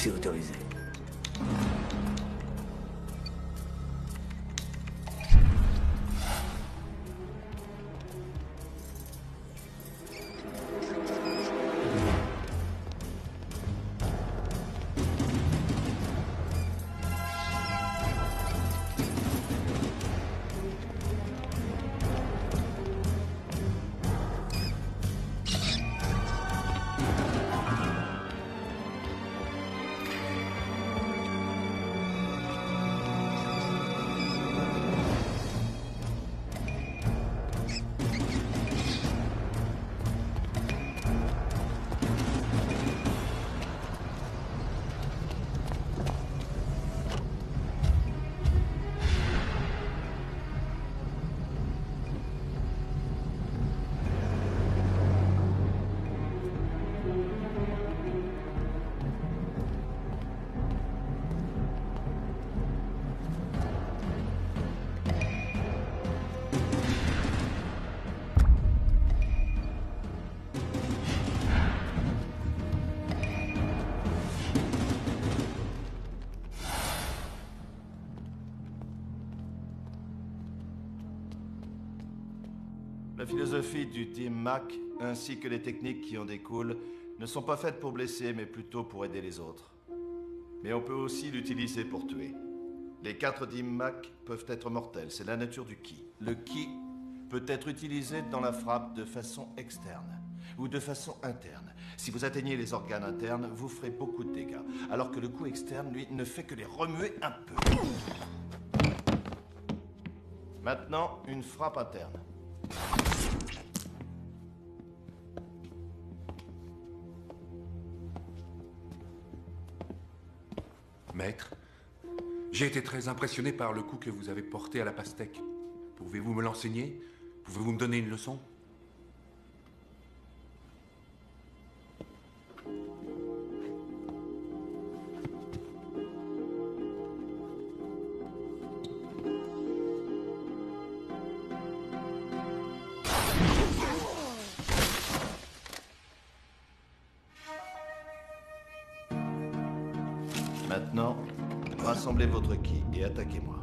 C'est autorisé. La philosophie du Team Mac, ainsi que les techniques qui en découlent, ne sont pas faites pour blesser, mais plutôt pour aider les autres. Mais on peut aussi l'utiliser pour tuer. Les 4 Team Mac peuvent être mortels, c'est la nature du ki. Le ki peut être utilisé dans la frappe de façon externe ou de façon interne. Si vous atteignez les organes internes, vous ferez beaucoup de dégâts, alors que le coup externe, lui, ne fait que les remuer un peu. Maintenant, une frappe interne. Maître, j'ai été très impressionné par le coup que vous avez porté à la pastèque. Pouvez-vous me l'enseigner? Pouvez-vous me donner une leçon? Maintenant, rassemblez votre ki et attaquez-moi.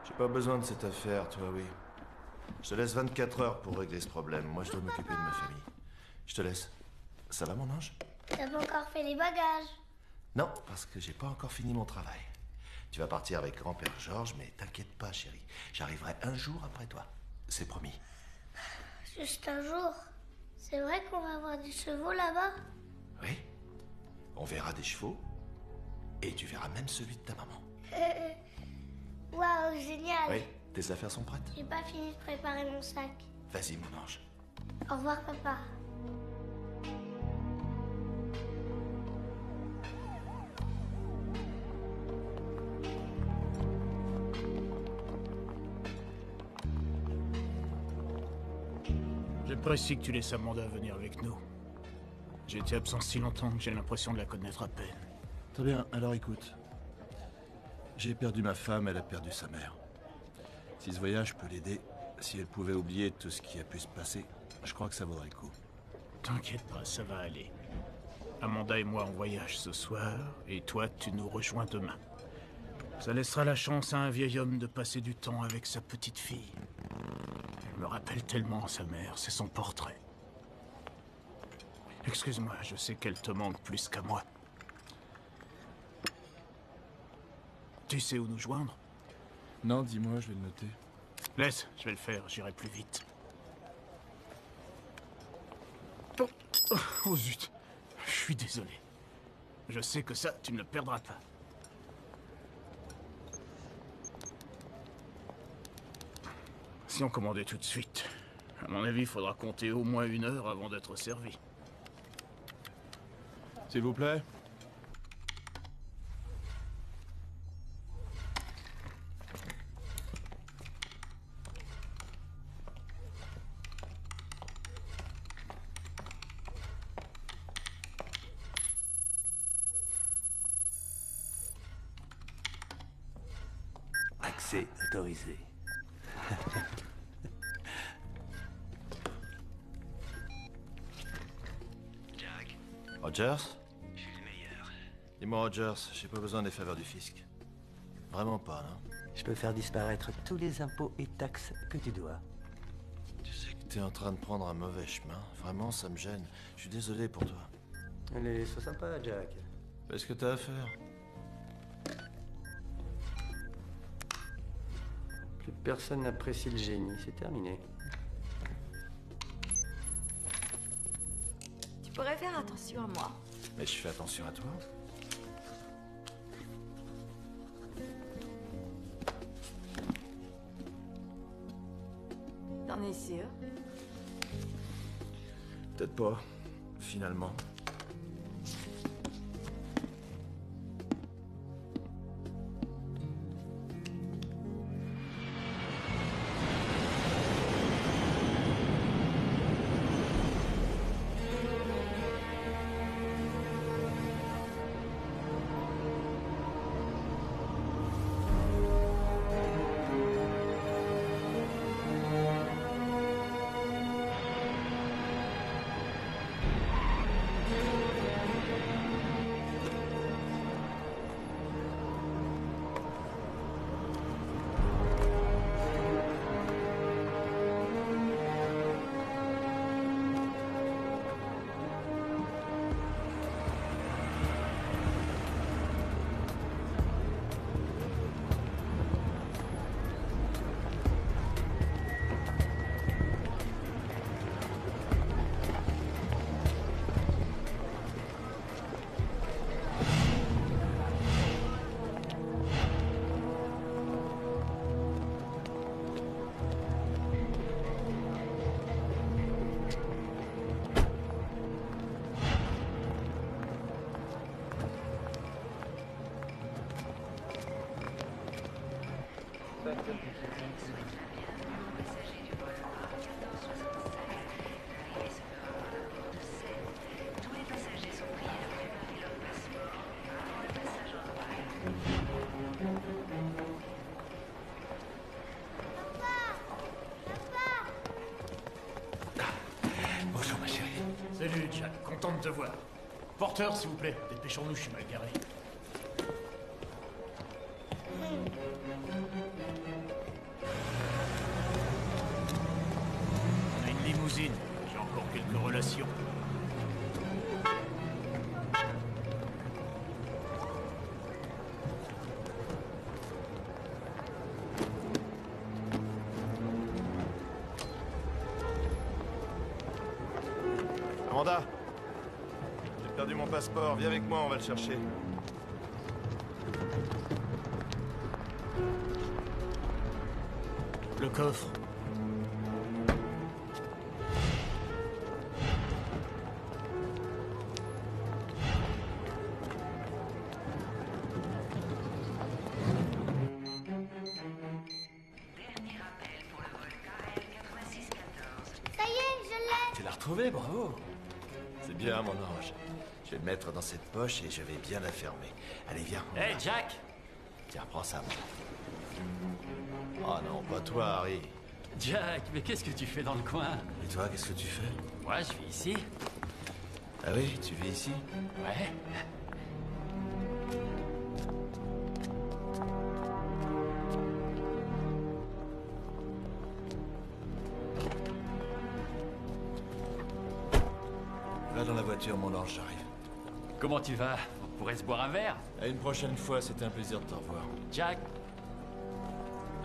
J'ai pas besoin de cette affaire, toi, oui. Je te laisse 24 heures pour régler ce problème. Moi, je dois m'occuper de ma famille. Je te laisse. Ça va, mon ange? T'as pas encore fait les bagages? Non, parce que j'ai pas encore fini mon travail. Tu vas partir avec grand-père Georges, mais t'inquiète pas, chérie. J'arriverai un jour après toi. C'est promis. Juste un jour. C'est vrai qu'on va avoir des chevaux là-bas? Oui. On verra des chevaux. Et tu verras même celui de ta maman. Waouh, génial! Oui, tes affaires sont prêtes? J'ai pas fini de préparer mon sac. Vas-y, mon ange. Au revoir, papa. J'apprécie que tu laisses Amanda venir avec nous. J'ai été absent si longtemps que j'ai l'impression de la connaître à peine. Très bien, alors écoute. J'ai perdu ma femme, elle a perdu sa mère. Si ce voyage peut l'aider, si elle pouvait oublier tout ce qui a pu se passer, je crois que ça vaudrait le coup. T'inquiète pas, ça va aller. Amanda et moi, on voyage ce soir, et toi, tu nous rejoins demain. Ça laissera la chance à un vieil homme de passer du temps avec sa petite fille. Elle me rappelle tellement sa mère, c'est son portrait. Excuse-moi, je sais qu'elle te manque plus qu'à moi. Tu sais où nous joindre? Non, dis-moi, je vais le noter. Laisse, je vais le faire, j'irai plus vite. Oh zut, je suis désolé. Je sais que ça, tu ne le perdras pas. ration commandée tout de suite. À mon avis, il faudra compter au moins 1 heure avant d'être servi. S'il vous plaît. Accès autorisé. Jack, Rogers? je suis le meilleur. Dis-moi, Rogers, j'ai pas besoin des faveurs du fisc. Vraiment pas, non? Je peux faire disparaître tous les impôts et taxes que tu dois. Tu sais que t'es en train de prendre un mauvais chemin. Vraiment, ça me gêne. Je suis désolé pour toi. Allez, sois sympa, Jack. Fais ce que t'as à faire. Plus personne n'apprécie le génie, c'est terminé. Tu pourrais faire attention à moi. Mais je fais attention à toi. T'en es sûr? Peut-être pas, finalement. Bonjour, ma chérie. Salut, Jack. Content de te voir. Porteur, s'il vous plaît. Dépêchons-nous, je suis mal garé. On a une limousine. J'ai encore quelques relations. Amanda! J'ai perdu mon passeport. Viens avec moi, on va le chercher. Le coffre. Ça y est, je l'ai. Tu l'as retrouvé, bravo! C'est bien, mon ange. Je vais le mettre dans cette poche et je vais bien la fermer. Allez, viens. Hey, Jack! Tiens, prends ça. Oh non, pas toi, Harry. Jack, mais qu'est-ce que tu fais dans le coin? Et toi, qu'est-ce que tu fais? Moi, je vis ici. Ah oui, tu vis ici? Ouais. Va dans la voiture, mon ange, j'arrive. Comment tu vas? On pourrait se boire un verre? À une prochaine fois, c'était un plaisir de te revoir. Jack?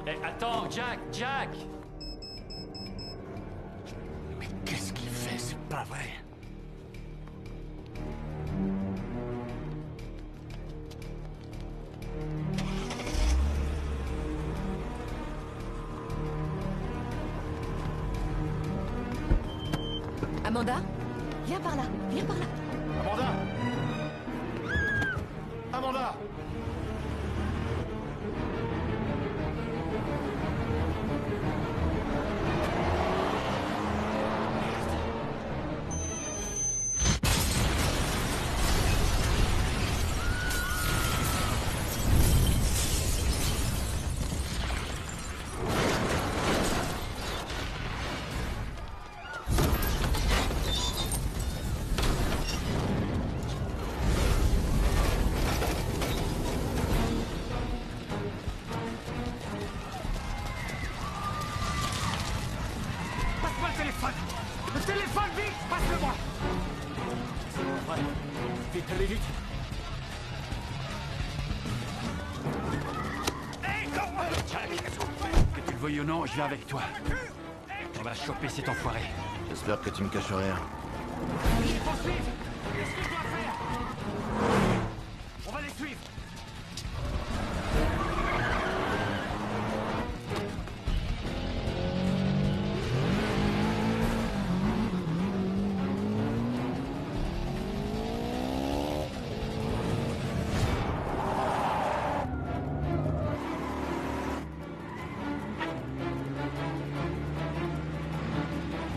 Eh, attends, Jack! Jack! Mais qu'est-ce qu'il fait? C'est pas vrai. Amanda? Viens par là, viens par là. Amanda! Amanda! Passe-moi le téléphone! Le téléphone, vite! Passe-le-moi! Ouais. Vite, allez vite. Jack, que tu le veuilles ou non, je viens avec toi. On va choper cet enfoiré. J'espère que tu me caches rien. Il faut suivre! Qu'est-ce que je dois faire? On va les suivre!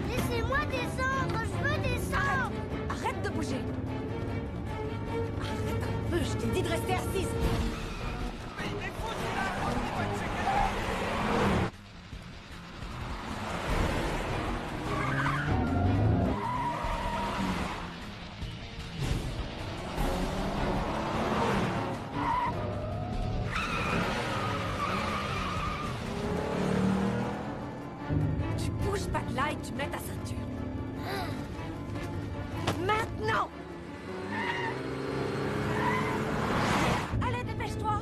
Laissez-moi descendre, je veux descendre. Arrête de bouger. Arrête un peu, je t'ai dit de rester assise. Tu bouges pas de là et tu mets ta ceinture. Maintenant! Allez, dépêche-toi!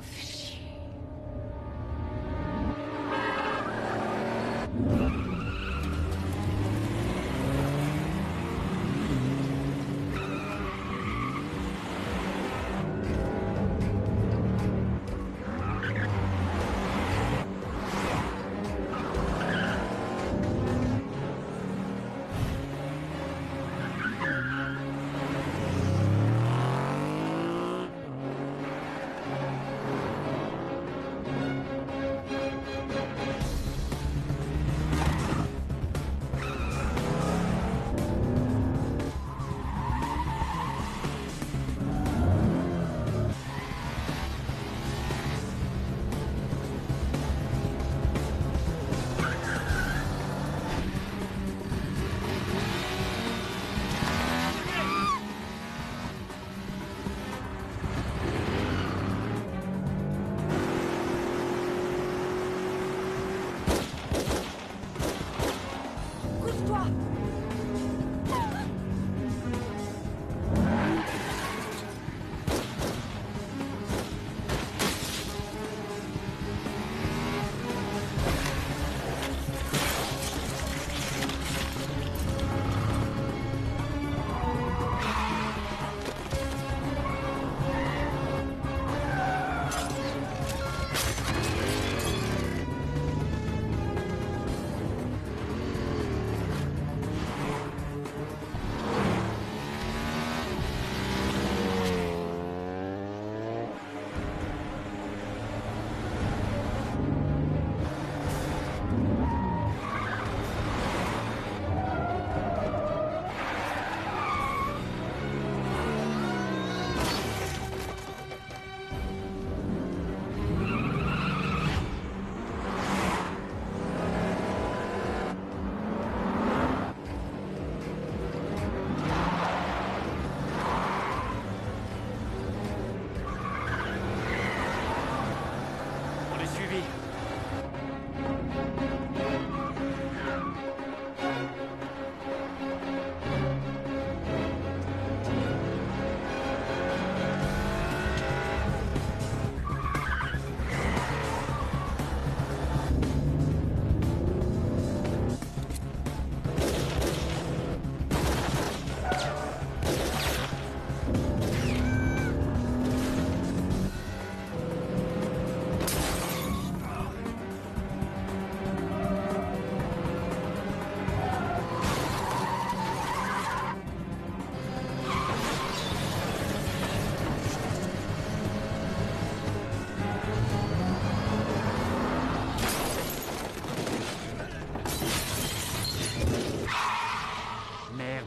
Fais chier. Couche-toi!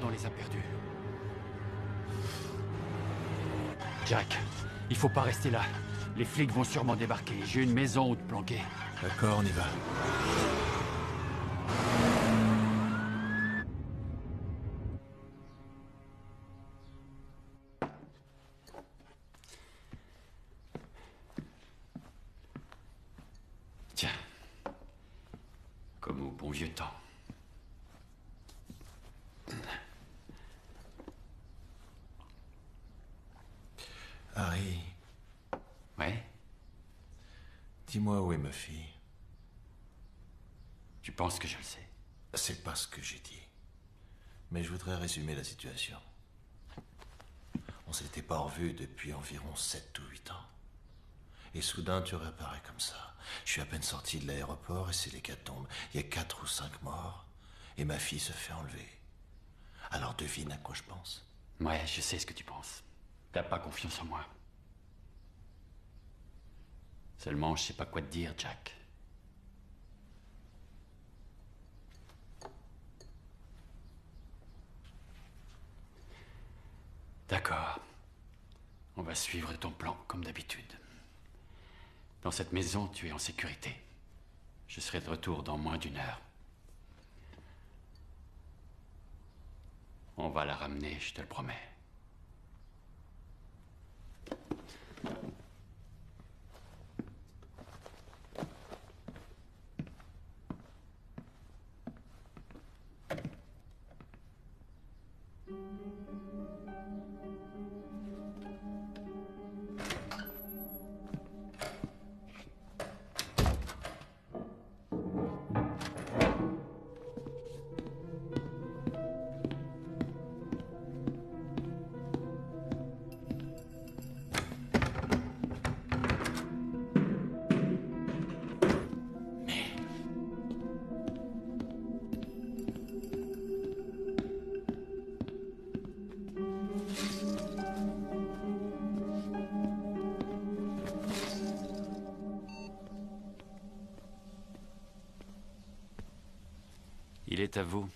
on les a perdus. Jack, il faut pas rester là. Les flics vont sûrement débarquer. J'ai une maison où te planquer. D'accord, on y va. Tiens. Comme au bon vieux temps. Harry, Ouais? dis-moi où est ma fille. Tu penses que je le sais? C'est pas ce que j'ai dit. Mais je voudrais résumer la situation. On s'était pas revus depuis environ 7 ou 8 ans. Et soudain, tu réapparais comme ça. Je suis à peine sorti de l'aéroport et c'est l'hécatombe. Il y a 4 ou 5 morts. Et ma fille se fait enlever. Alors devine à quoi je pense. Ouais, je sais ce que tu penses. T'as pas confiance en moi. Seulement, je sais pas quoi te dire, Jack. D'accord. On va suivre ton plan, comme d'habitude. Dans cette maison, tu es en sécurité. Je serai de retour dans moins d'1 heure. On va la ramener, je te le promets. Il est à vous.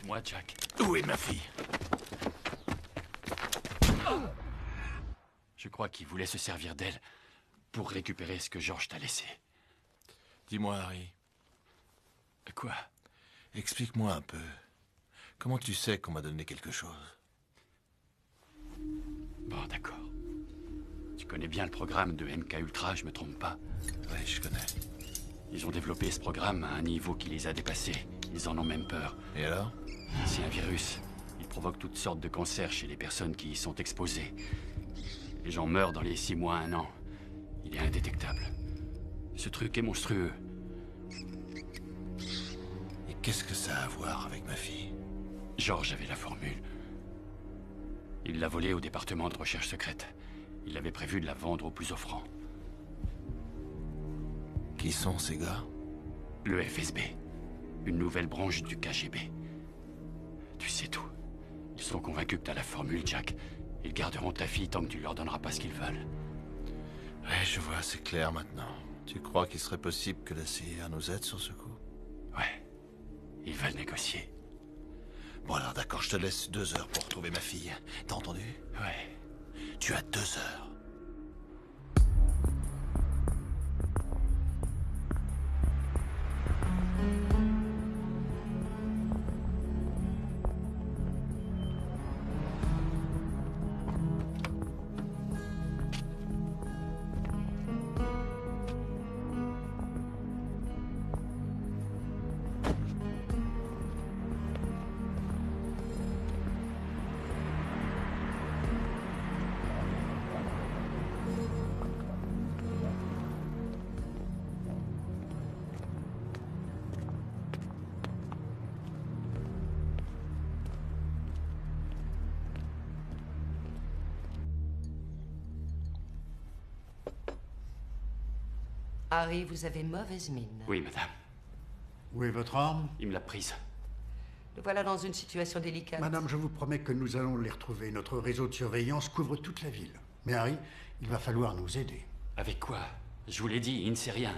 Écoute-moi, Jack. Où est ma fille? Je crois qu'il voulait se servir d'elle pour récupérer ce que George t'a laissé. Dis-moi, Harry, Quoi? explique-moi un peu. Comment tu sais qu'on m'a donné quelque chose? Bon, d'accord. Tu connais bien le programme de MK Ultra, je me trompe pas? Oui, je connais. Ils ont développé ce programme à un niveau qui les a dépassés. Ils en ont même peur. Et alors? C'est un virus. Il provoque toutes sortes de cancers chez les personnes qui y sont exposées. Les gens meurent dans les 6 mois à 1 an. Il est indétectable. Ce truc est monstrueux. Et qu'est-ce que ça a à voir avec ma fille? George avait la formule. Il l'a volée au département de recherche secrète. Il avait prévu de la vendre au plus offrant. Qui sont ces gars? Le FSB. Une nouvelle branche du KGB. Tu sais tout. Ils sont convaincus que t'as la formule, Jack. Ils garderont ta fille tant que tu leur donneras pas ce qu'ils veulent. Ouais, je vois, c'est clair maintenant. Tu crois qu'il serait possible que la CIA nous aide sur ce coup? Ouais. Ils veulent négocier. Bon alors d'accord, je te laisse 2 heures pour retrouver ma fille. T'as entendu? Ouais. Tu as 2 heures. Harry, vous avez mauvaise mine. Oui, madame. Où est votre arme? Il me l'a prise. Le voilà dans une situation délicate. Madame, je vous promets que nous allons les retrouver. Notre réseau de surveillance couvre toute la ville. Mais Harry, il va falloir nous aider. Avec quoi? Je vous l'ai dit, il ne sait rien.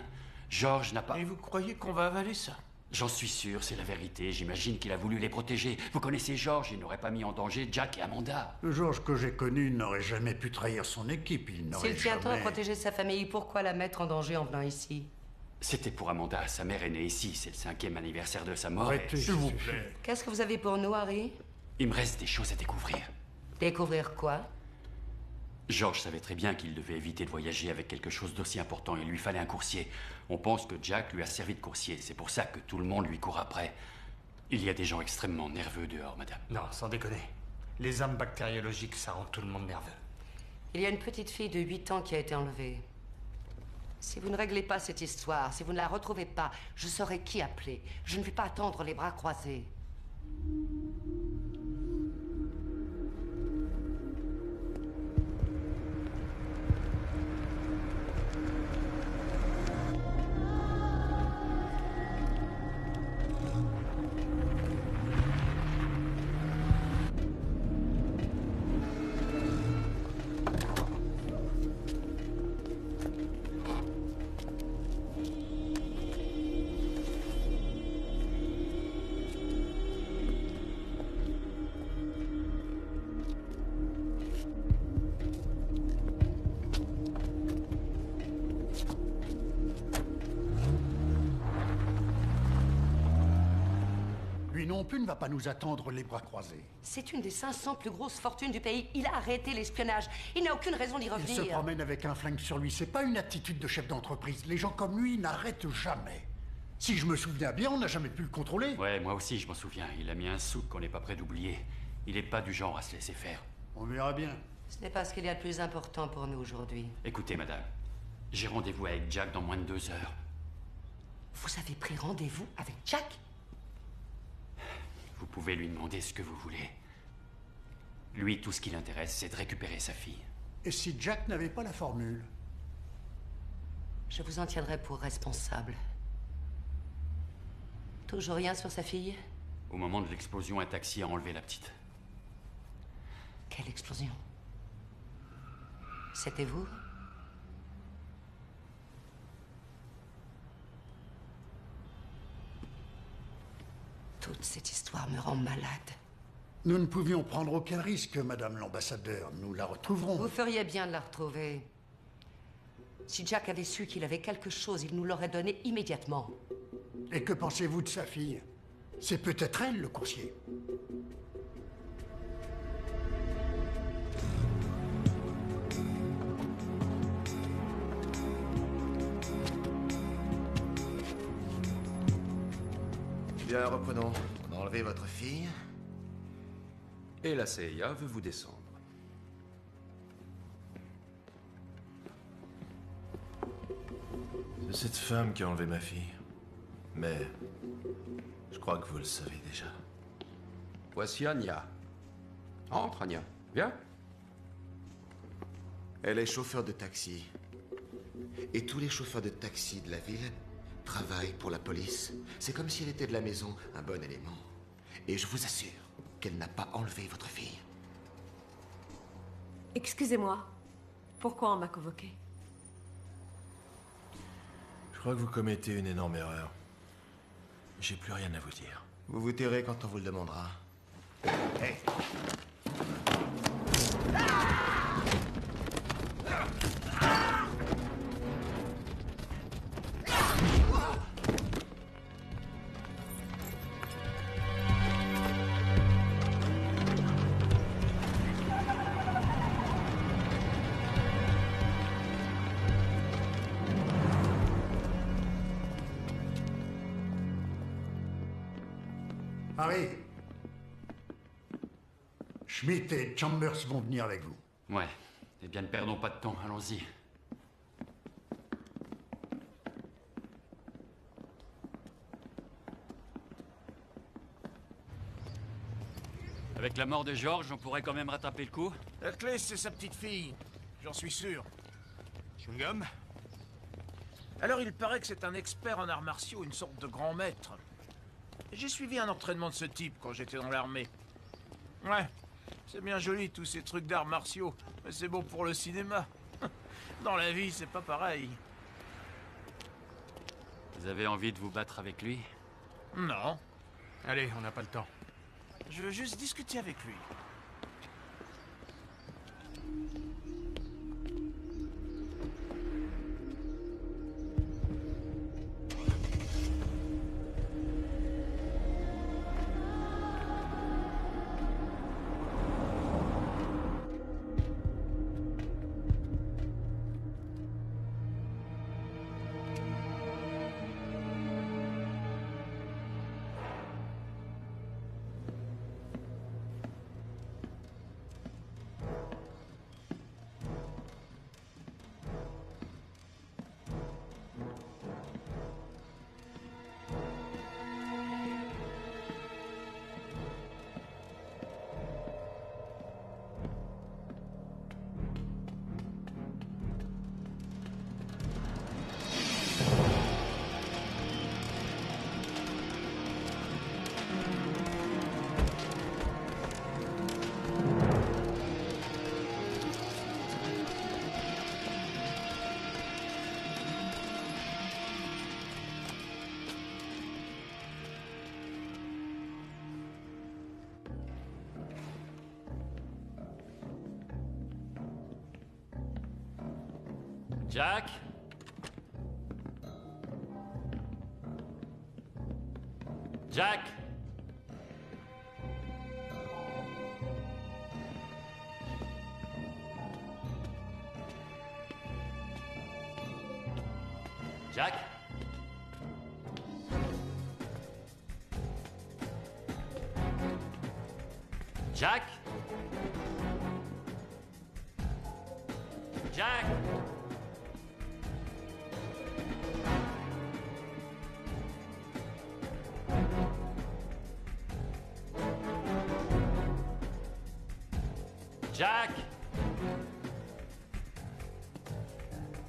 George n'a pas... Et vous croyez qu'on va avaler ça? J'en suis sûr, c'est la vérité. J'imagine qu'il a voulu les protéger. Vous connaissez George, il n'aurait pas mis en danger Jack et Amanda. Le George que j'ai connu n'aurait jamais pu trahir son équipe. Il n'aurait S'il tient tant à jamais... protéger sa famille, pourquoi la mettre en danger en venant ici? C'était pour Amanda. Sa mère est née ici. C'est le 5e anniversaire de sa mort. Arrêtez, s'il vous plaît. Qu'est-ce que vous avez pour nous, Harry? Il me reste des choses à découvrir. Découvrir quoi? George savait très bien qu'il devait éviter de voyager avec quelque chose d'aussi important. Il lui fallait un coursier. On pense que Jack lui a servi de coursier. C'est pour ça que tout le monde lui court après. Il y a des gens extrêmement nerveux dehors, madame. Non, sans déconner. Les armes bactériologiques, ça rend tout le monde nerveux. Il y a une petite fille de 8 ans qui a été enlevée. Si vous ne réglez pas cette histoire, si vous ne la retrouvez pas, je saurai qui appeler. Je ne vais pas attendre les bras croisés. Lui non plus ne va pas nous attendre les bras croisés. C'est une des 500 plus grosses fortunes du pays. Il a arrêté l'espionnage. Il n'a aucune raison d'y Il revenir. se promène avec un flingue sur lui. C'est pas une attitude de chef d'entreprise. Les gens comme lui n'arrêtent jamais. Si je me souviens bien, on n'a jamais pu le contrôler. Ouais, moi aussi, je m'en souviens. Il a mis un souk qu'on n'est pas prêt d'oublier. Il n'est pas du genre à se laisser faire. On verra bien. Ce n'est pas ce qu'il y a de plus important pour nous aujourd'hui. Écoutez, madame. J'ai rendez-vous avec Jack dans moins de 2 heures. Vous avez pris rendez-vous avec Jack? Vous pouvez lui demander ce que vous voulez. Lui, tout ce qui l'intéresse, c'est de récupérer sa fille. Et si Jack n'avait pas la formule? Je vous en tiendrai pour responsable. Toujours rien sur sa fille? Au moment de l'explosion, un taxi a enlevé la petite. Quelle explosion? C'était vous? Toute cette histoire me rend malade. Nous ne pouvions prendre aucun risque, Madame l'ambassadeur. Nous la retrouverons. Vous feriez bien de la retrouver. Si Jack avait su qu'il avait quelque chose, il nous l'aurait donné immédiatement. Et que pensez-vous de sa fille? C'est peut-être elle, le coursier. Bien, reprenons. On a enlevé votre fille. Et la CIA veut vous descendre. C'est cette femme qui a enlevé ma fille. Mais je crois que vous le savez déjà. Voici Anya. Entre, Anya. Viens. Elle est chauffeur de taxi. Et tous les chauffeurs de taxi de la ville travaillent pour la police. C'est comme si elle était de la maison, un bon élément. Et je vous assure qu'elle n'a pas enlevé votre fille. Excusez-moi. Pourquoi on m'a convoqué? Je crois que vous commettez une énorme erreur. J'ai plus rien à vous dire. Vous vous tairez quand on vous le demandera. Hey. Harry. Schmidt et Chambers vont venir avec vous. Ouais. Eh bien, ne perdons pas de temps. Allons-y. Avec la mort de George, on pourrait quand même rattraper le coup. La clé, c'est sa petite fille. J'en suis sûr. Chewing-gum? Alors, il paraît que c'est un expert en arts martiaux, une sorte de grand maître. J'ai suivi un entraînement de ce type quand j'étais dans l'armée. Ouais, c'est bien joli tous ces trucs d'arts martiaux, mais c'est bon pour le cinéma. Dans la vie, c'est pas pareil. Vous avez envie de vous battre avec lui? Non. Allez, on n'a pas le temps. Je veux juste discuter avec lui. Jack? Jack? Jack? Jack? Jack? Jack!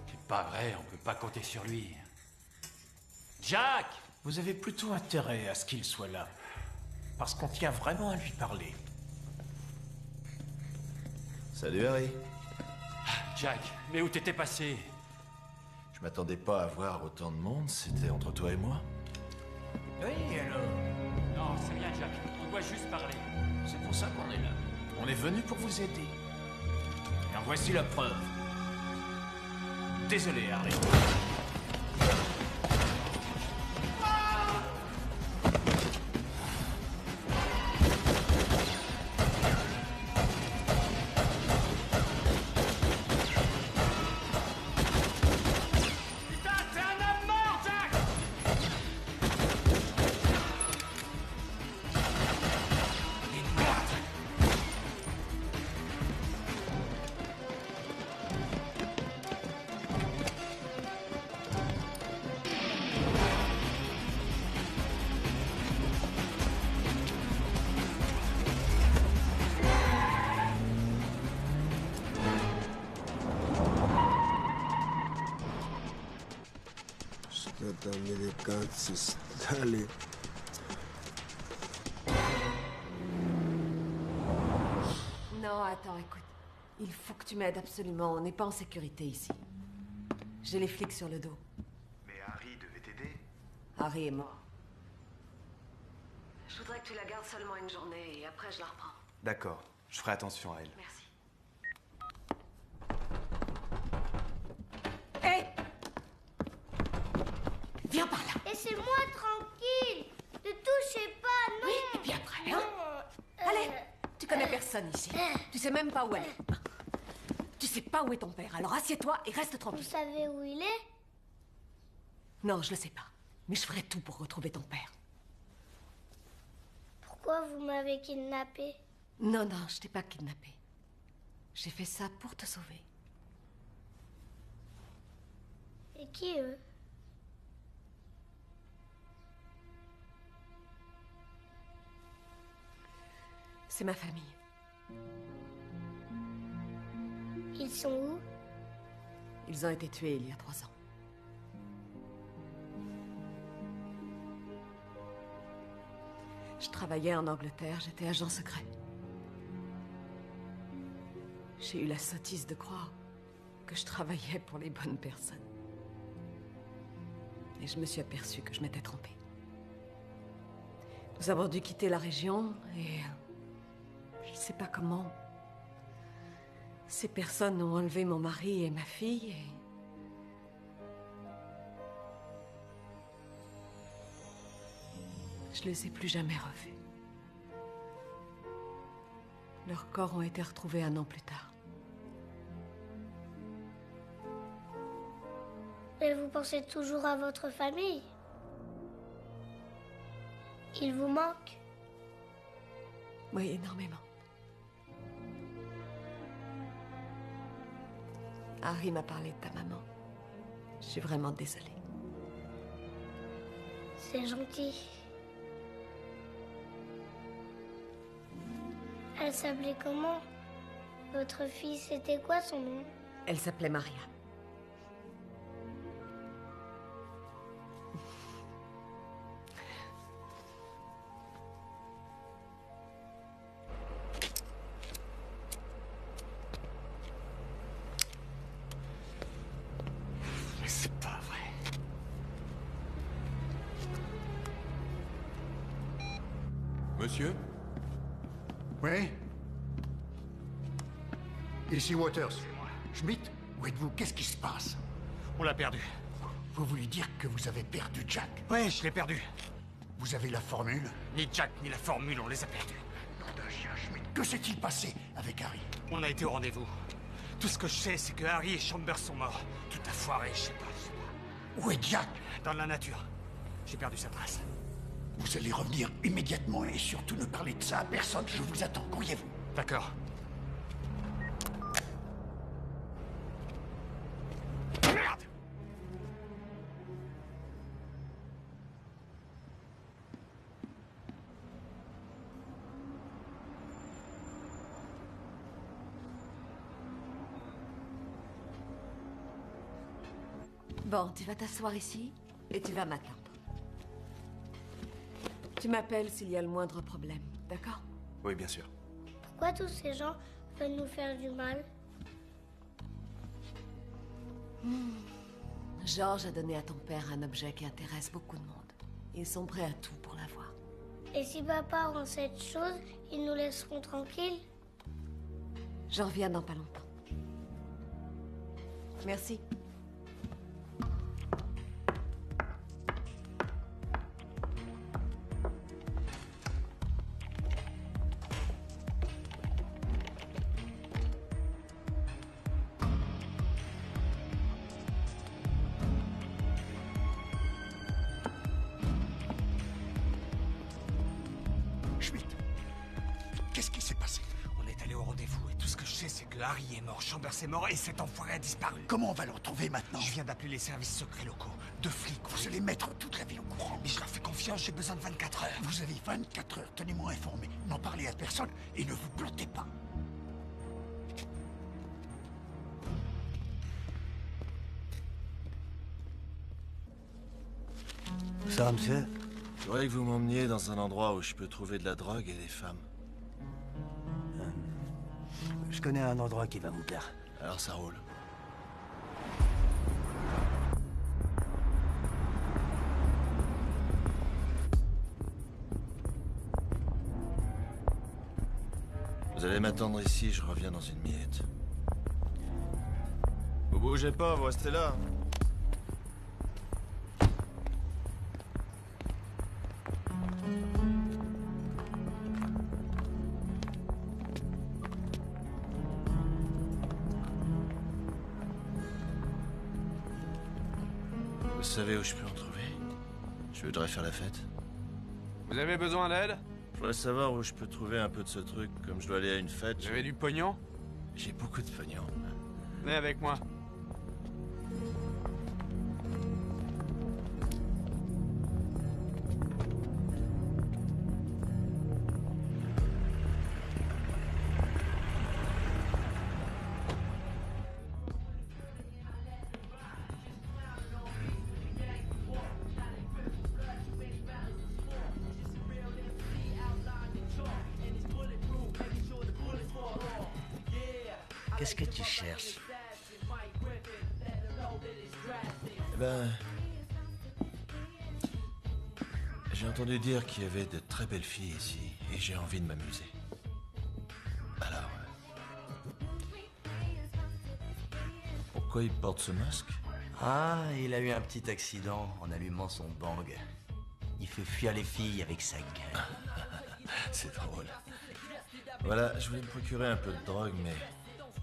C'est pas vrai, on peut pas compter sur lui. Jack! Vous avez plutôt intérêt à ce qu'il soit là. Parce qu'on tient vraiment à lui parler. Salut Harry. Jack, mais où t'étais passé? Je m'attendais pas à voir autant de monde, c'était entre toi et moi. Oui, alors. Non, c'est rien, Jack. On doit juste parler. C'est pour ça qu'on est là. On est venu pour vous aider. Et en voici la preuve. Désolé, Harry. Allez. Non, attends, écoute. Il faut que tu m'aides absolument. On n'est pas en sécurité ici. J'ai les flics sur le dos. Mais Harry devait t'aider. Harry est mort. Je voudrais que tu la gardes seulement une journée et après je la reprends. D'accord, je ferai attention à elle. Merci. Hé! Viens par là. Laissez-moi tranquille. Ne touchez pas, non. Oui, et puis après, hein? Allez, tu connais personne ici. Tu sais même pas où elle est. Tu sais pas où est ton père, alors assieds-toi et reste tranquille. Vous savez où il est? Non, je le sais pas. Mais je ferai tout pour retrouver ton père. Pourquoi vous m'avez kidnappé? Non, non, je t'ai pas kidnappé. J'ai fait ça pour te sauver. Et qui, eux? C'est ma famille. Ils sont où? Ils ont été tués il y a 3 ans. Je travaillais en Angleterre, j'étais agent secret. J'ai eu la sottise de croire que je travaillais pour les bonnes personnes. Et je me suis aperçue que je m'étais trompée. Nous avons dû quitter la région et... je sais pas comment... ces personnes ont enlevé mon mari et ma fille et... je les ai plus jamais revus. Leurs corps ont été retrouvés 1 an plus tard. Mais vous pensez toujours à votre famille? Il vous manque? Oui, énormément. Harry m'a parlé de ta maman. Je suis vraiment désolée. C'est gentil. Elle s'appelait comment? Votre fille, c'était quoi son nom? Elle s'appelait Maria. Mais c'est pas vrai. Monsieur? Oui? Ici Waters. Schmidt, où êtes-vous? Qu'est-ce qui se passe? On l'a perdu. Vous voulez dire que vous avez perdu Jack? Ouais, je l'ai perdu. Vous avez la formule? Ni Jack ni la formule, on les a perdus. Nom d'un chien, Schmidt. Que s'est-il passé avec Harry? On a été au rendez-vous. Tout ce que je sais, c'est que Harry et Chambers sont morts. Tout a foiré, je sais pas. Où est Jack? Dans la nature. J'ai perdu sa trace. Vous allez revenir immédiatement et surtout ne parlez de ça à personne. Je vous attends, courriez-vous. D'accord. Merde! Bon, tu vas t'asseoir ici et tu vas m'attendre. Tu m'appelles s'il y a le moindre problème, d'accord? Oui, bien sûr. Pourquoi tous ces gens veulent nous faire du mal? George a donné à ton père un objet qui intéresse beaucoup de monde. Ils sont prêts à tout pour l'avoir. Et si papa rend cette chose, ils nous laisseront tranquilles? Je reviens dans pas longtemps. Merci. Schmidt, qu'est-ce qui s'est passé? On est allé au rendez-vous et tout ce que je sais, c'est que Harry est mort, Chambers est mort et cet enfoiré a disparu. Comment on va le retrouver maintenant? Je viens d'appeler les services secrets locaux. 2 flics. Vous allez mettre toute la ville au courant. Mais je leur fais confiance, j'ai besoin de 24 heures. Vous avez 24 heures, tenez-moi informé. N'en parlez à personne et ne vous plantez pas. Ça va, monsieur? Je voudrais que vous m'emmeniez dans un endroit où je peux trouver de la drogue et des femmes. Je connais un endroit qui va vous plaire. Alors ça roule. Vous allez m'attendre ici, je reviens dans une minute. Vous bougez pas, vous restez là. Vous savez où je peux en trouver? Je voudrais faire la fête. Vous avez besoin d'aide? Je voudrais savoir où je peux trouver un peu de ce truc, comme je dois aller à une fête. Vous avez du pognon? J'ai beaucoup de pognon. Venez avec moi. Qu'est-ce que tu cherches? Eh ben... J'ai entendu dire qu'il y avait de très belles filles ici, et j'ai envie de m'amuser. Alors... Pourquoi il porte ce masque? Ah, il a eu un petit accident en allumant son bang. Il fait fuir les filles avec sa gueule. C'est drôle. Voilà, je voulais me procurer un peu de drogue, mais...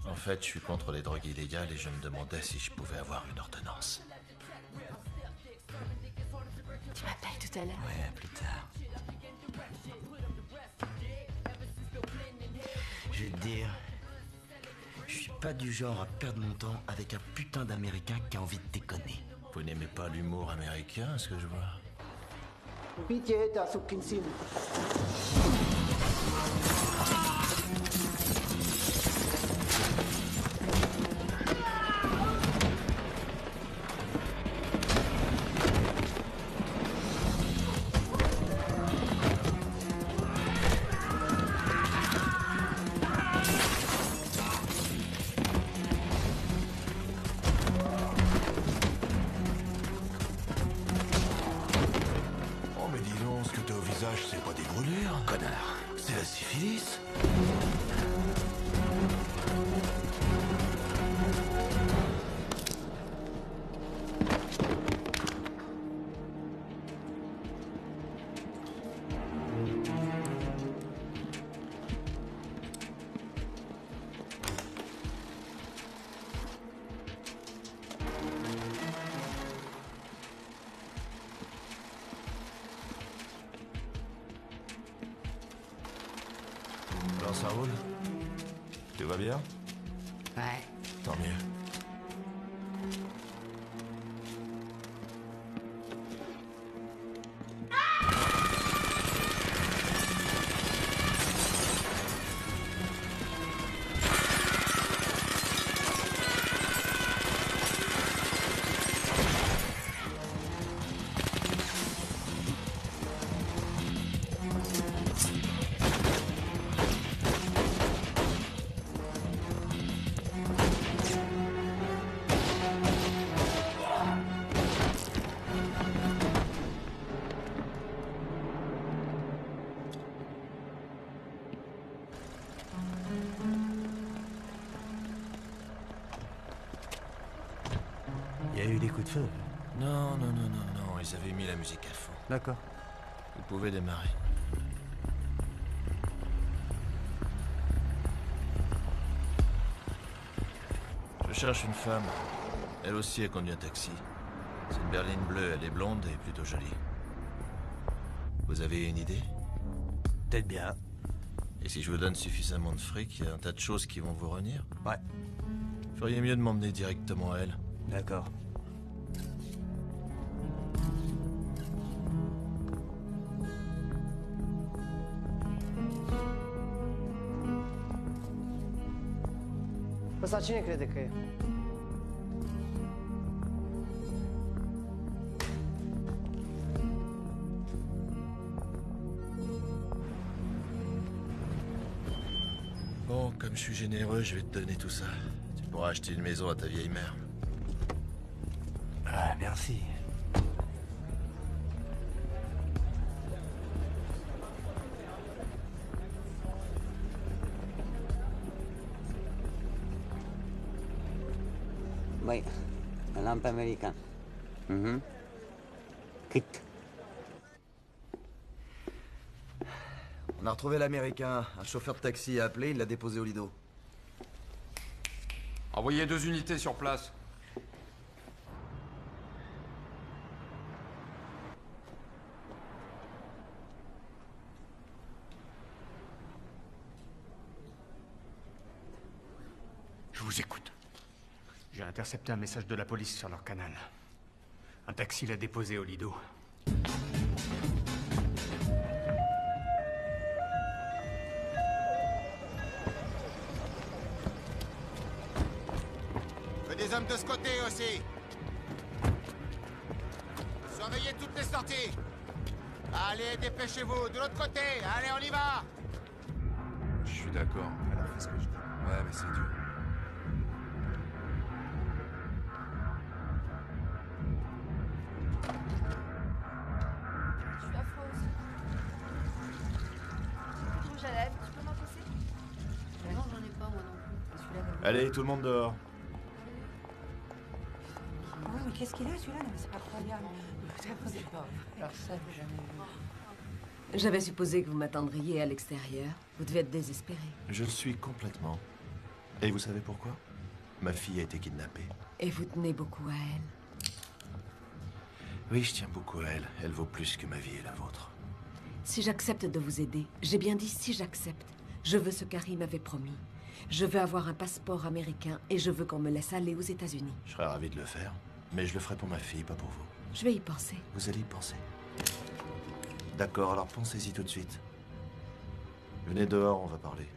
En fait, je suis contre les drogues illégales et je me demandais si je pouvais avoir une ordonnance. Tu m'appelles tout à l'heure? Ouais, plus tard. Je vais te dire... Je suis pas du genre à perdre mon temps avec un putain d'Américain qui a envie de déconner. Vous n'aimez pas l'humour américain, ce que je vois? Pitié, t'as Sukkinsin. Oh, mais dis donc, ce que t'as au visage, c'est pas des brûlures, connard. C'est la syphilis. Alors ça roule? Tout va bien? Ouais. Tant mieux. de feu. Non, non, non, non, non, ils avaient mis la musique à fond. D'accord. Vous pouvez démarrer. Je cherche une femme. Elle aussi a conduit un taxi. C'est une berline bleue, elle est blonde et plutôt jolie. Vous avez une idée? Peut-être bien. Et si je vous donne suffisamment de fric, il y a un tas de choses qui vont vous revenir? Ouais. Feriez mieux de m'emmener directement à elle. D'accord. Ăsta cine crede că e? Bon, comme je suis généreux, je vais te donner tout ça. Tu pourras acheter une maison à ta vieille mère. Ah, merci. Băi, l-am pe american. Cât? On a retrouvé l'américain. Un chauffeur de taxi a appelé, il l'a déposé au Lido. Envoyez 2 unités sur place. Je vous écoute. J'ai intercepté un message de la police sur leur canal. Un taxi l'a déposé au Lido. Des hommes de ce côté aussi. Surveillez toutes les sorties. Allez, dépêchez-vous. De l'autre côté. Allez, on y va. Je suis d'accord. Alors fais ce que je dis. Ouais, mais c'est dur. Je suis affreuse. Rouge à lèvres, tu peux m'en passer? Non, j'en ai pas moi non plus. Celui-là, Allez, tout le monde dehors. oui, mais qu'est-ce qu'il a celui-là? Non, mais c'est pas croyable. C'est pas. Personne, jamais vu. J'avais supposé que vous m'attendriez à l'extérieur. Vous devez être désespéré. Je le suis complètement. Et vous savez pourquoi? Ma fille a été kidnappée. Et vous tenez beaucoup à elle. Oui, je tiens beaucoup à elle. Elle vaut plus que ma vie et la vôtre. Si j'accepte de vous aider, j'ai bien dit si j'accepte, je veux ce qu'Harry m'avait promis. Je veux avoir un passeport américain et je veux qu'on me laisse aller aux États-Unis. Je serais ravi de le faire, mais je le ferai pour ma fille, pas pour vous. Je vais y penser. Vous allez y penser. D'accord, alors pensez-y tout de suite. Venez dehors, on va parler.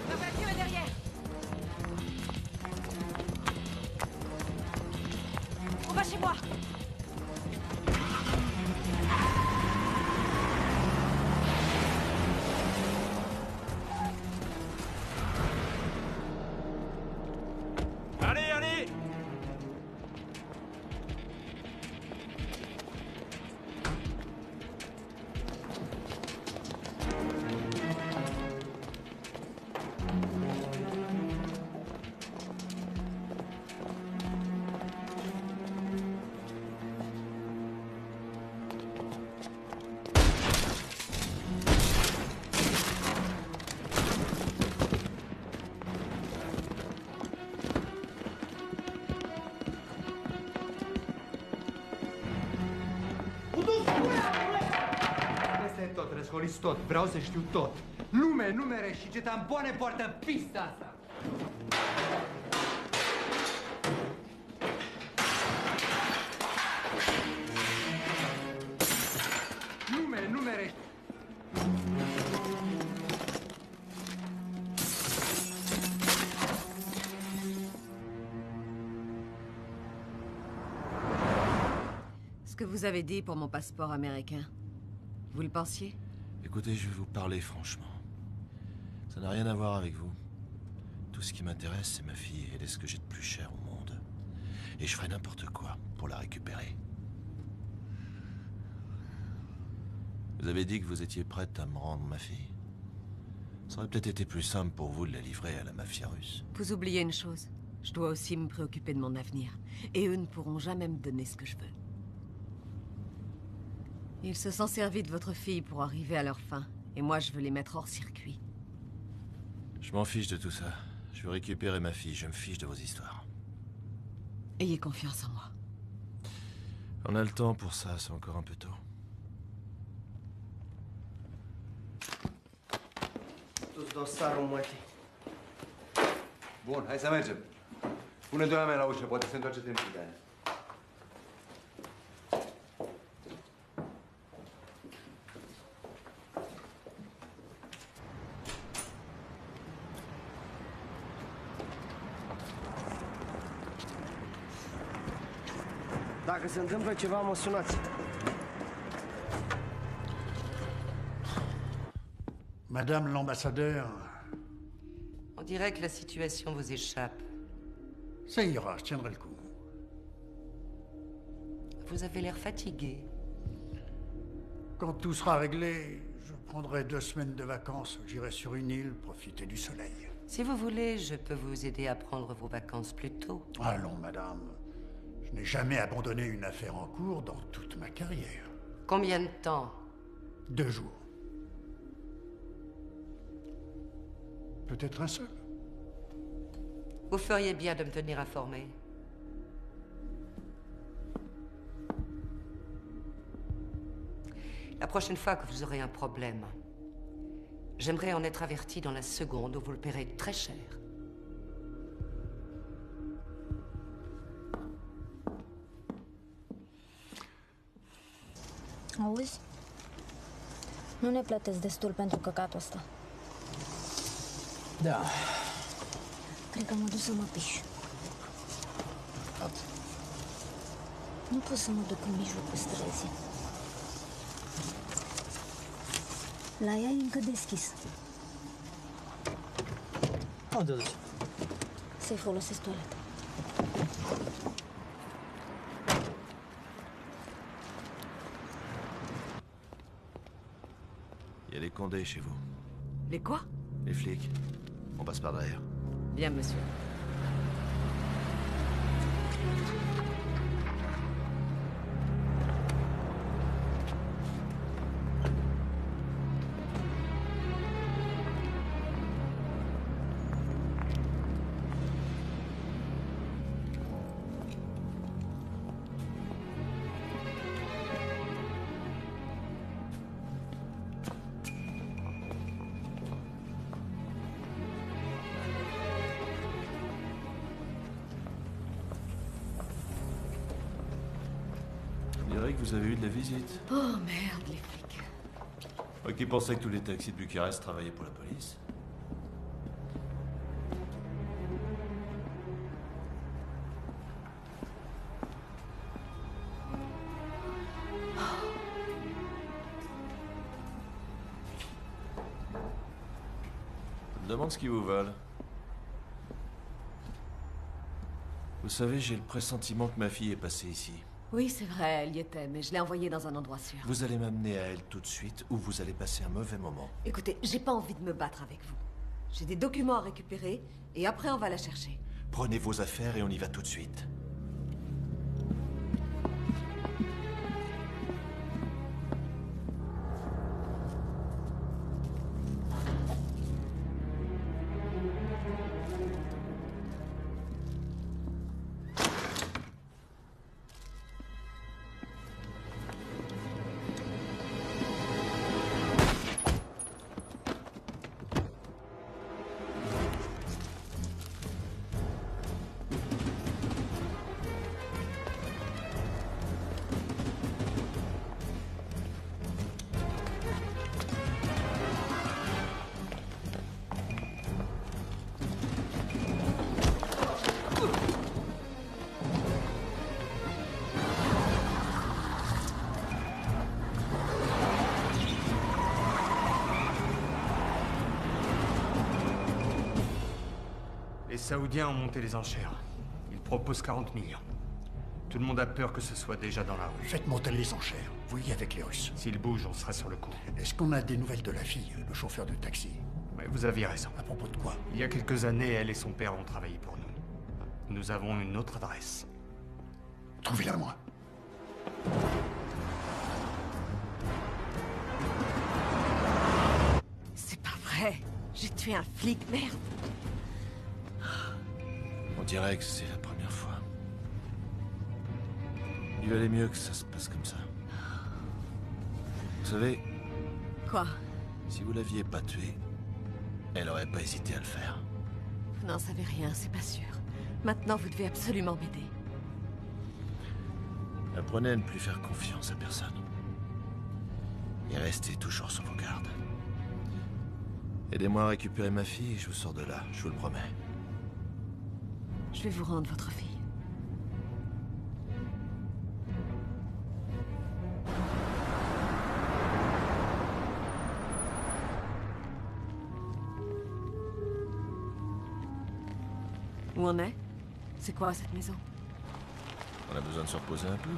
La voiture est derrière. On va chez moi. Allez, allez! Asta e tot, răscoliți tot. Vreau să știu tot. Lume, numere și ce tampoane poartă în pista asta. Lume, numere... Ce que vous avez dit pour mon passeport américain, vous le pensiez? Écoutez, je vais vous parler franchement. Ça n'a rien à voir avec vous. tout ce qui m'intéresse, c'est ma fille. Elle est ce que j'ai de plus cher au monde. Et je ferai n'importe quoi pour la récupérer. Vous avez dit que vous étiez prête à me rendre ma fille. Ça aurait peut-être été plus simple pour vous de la livrer à la mafia russe. Vous oubliez une chose. Je dois aussi me préoccuper de mon avenir. Et eux ne pourront jamais me donner ce que je veux. Ils se sont servis de votre fille pour arriver à leur fin. Et moi, je veux les mettre hors circuit. Je m'en fiche de tout ça. Je veux récupérer ma fille. Je me fiche de vos histoires. Ayez confiance en moi. On a le temps pour ça. C'est encore un peu tôt. Tu-ți dosarul, mătii. Bun, hai să mergem. Pune doi oameni la ușă, poate se întoarce timpul de aia. Dacă se întâmplă ceva, mă sunați. Madame l'ambassadeur... On dirait que la situation vous échappe. Ça ira, je tiendrai le coup. Vous avez l'air fatigué. Quand tout sera réglé, je prendrai 2 semaines de vacances. J'irai sur une île, profiter du soleil. Si vous voulez, je peux vous aider à prendre vos vacances plus tôt. Allons, madame. Je n'ai jamais abandonné une affaire en cours dans toute ma carrière. Combien de temps? 2 jours. Peut-être un seul. Vous feriez bien de me tenir informé. La prochaine fois que vous aurez un problème, j'aimerais en être averti dans la seconde où vous le paierez très cher. Auzi? Nu ne plătesc destul pentru căcatul ăsta. Da. Cred că mă duc să mă piș. Nu pot să mă duc în mijlocul străzii. La ea e încă deschis. Unde duci? Să-i folosesc toaleta. Il y a des condés chez vous. Les quoi? Les flics. On passe par derrière. Bien, monsieur. On dirait que vous avez eu de la visite. Oh merde, les flics. Moi qui pensais que tous les taxis de Bucarest travaillaient pour la police. Je me demande ce qu'ils vous veulent. Vous savez, j'ai le pressentiment que ma fille est passée ici. Oui, c'est vrai, elle y était, mais je l'ai envoyée dans un endroit sûr. Vous allez m'amener à elle tout de suite ou vous allez passer un mauvais moment. Écoutez, j'ai pas envie de me battre avec vous. J'ai des documents à récupérer, et après on va la chercher. Prenez vos affaires et on y va tout de suite. Saoudiens ont monté les enchères. Ils proposent 40 millions. Tout le monde a peur que ce soit déjà dans la rue. Faites monter les enchères. Voyez avec les Russes. S'ils bougent, on sera sur le coup. Est-ce qu'on a des nouvelles de la fille, le chauffeur de taxi? Oui, vous aviez raison. À propos de quoi? Il y a quelques années, elle et son père ont travaillé pour nous. Nous avons une autre adresse. Trouvez-la moi. C'est pas vrai. J'ai tué un flic, merde. On dirait que c'est la première fois. Il valait mieux que ça se passe comme ça. Vous savez... Quoi? Si vous l'aviez pas tué, elle aurait pas hésité à le faire. Vous n'en savez rien, c'est pas sûr. Maintenant, vous devez absolument m'aider. Apprenez à ne plus faire confiance à personne. Et restez toujours sur vos gardes. Aidez-moi à récupérer ma fille et je vous sors de là, je vous le promets. Je vais vous rendre votre fille. Où on est? C'est quoi cette maison? On a besoin de se reposer un peu, hein.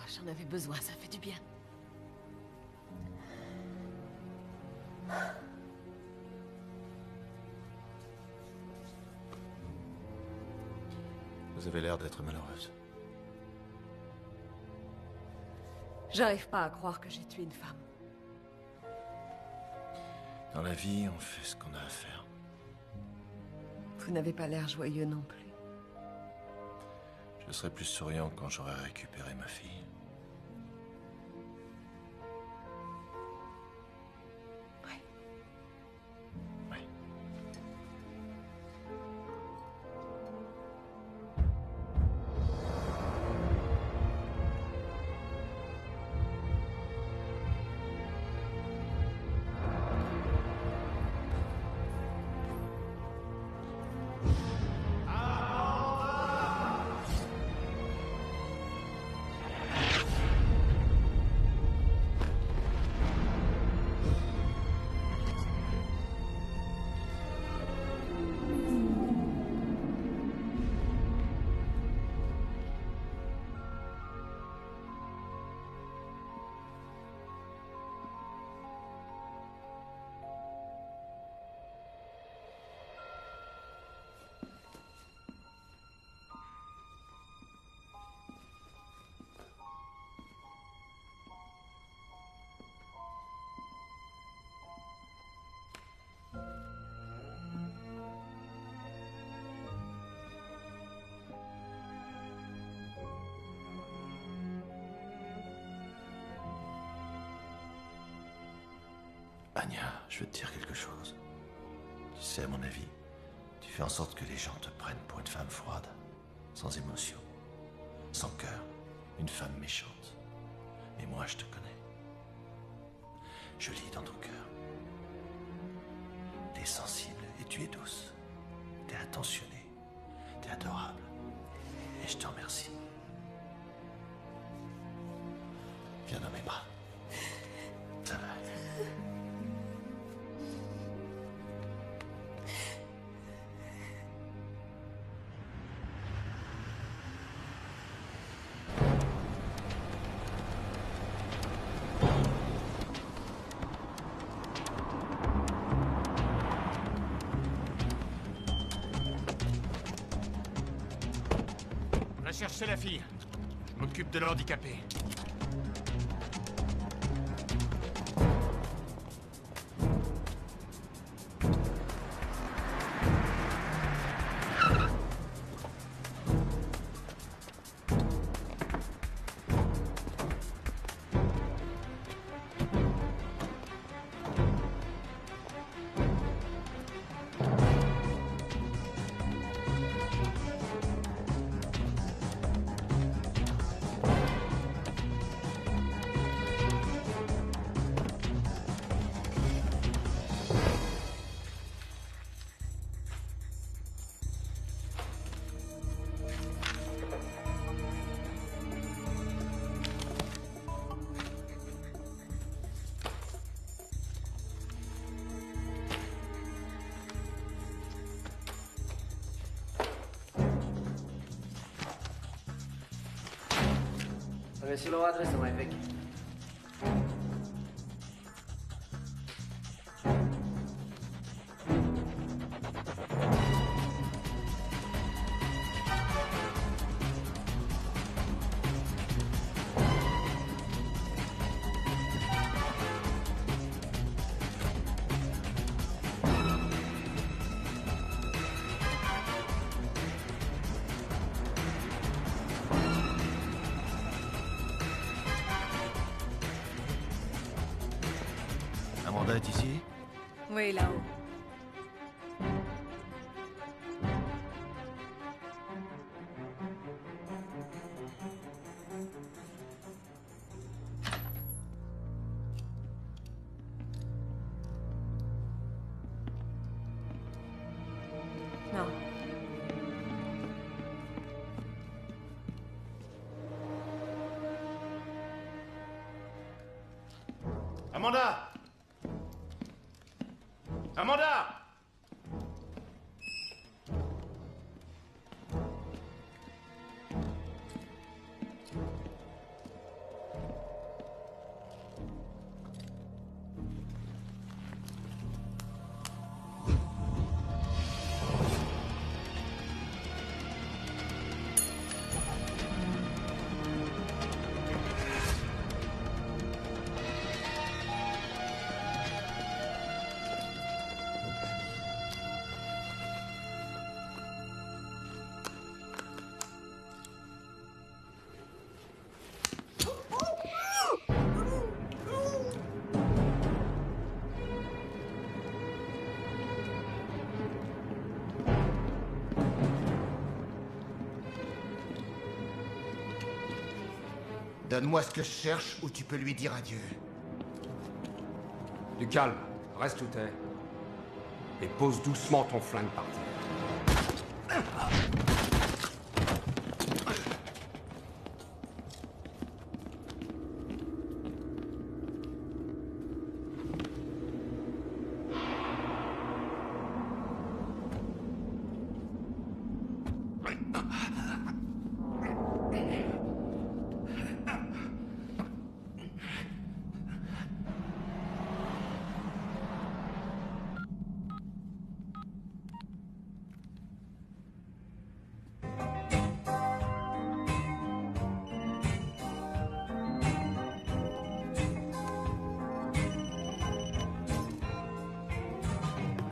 J'en avais besoin, ça fait du bien. Vous avez l'air d'être malheureuse. J'arrive pas à croire que j'ai tué une femme. Dans la vie, on fait ce qu'on a à faire. Vous n'avez pas l'air joyeux non plus. Je serai plus souriant quand j'aurai récupéré ma fille. Anya, je veux te dire quelque chose. Tu sais, à mon avis, tu fais en sorte que les gens te prennent pour une femme froide, sans émotion, sans cœur, une femme méchante. Mais moi, je te connais. Je lis dans ton cœur. T'es sensible et tu es douce. T'es attentionnée, t'es adorable. Et je te remercie. Viens dans mes bras. Ça va. Va chercher la fille. Je m'occupe de l'handicapé. Avessi lo adresso, mai vecchi. Amanda est ici? Oui, là-haut. Non. Amanda! Amanda! Donne-moi ce que je cherche ou tu peux lui dire adieu. Du calme, reste où t'es. Et pose doucement ton flingue par terre.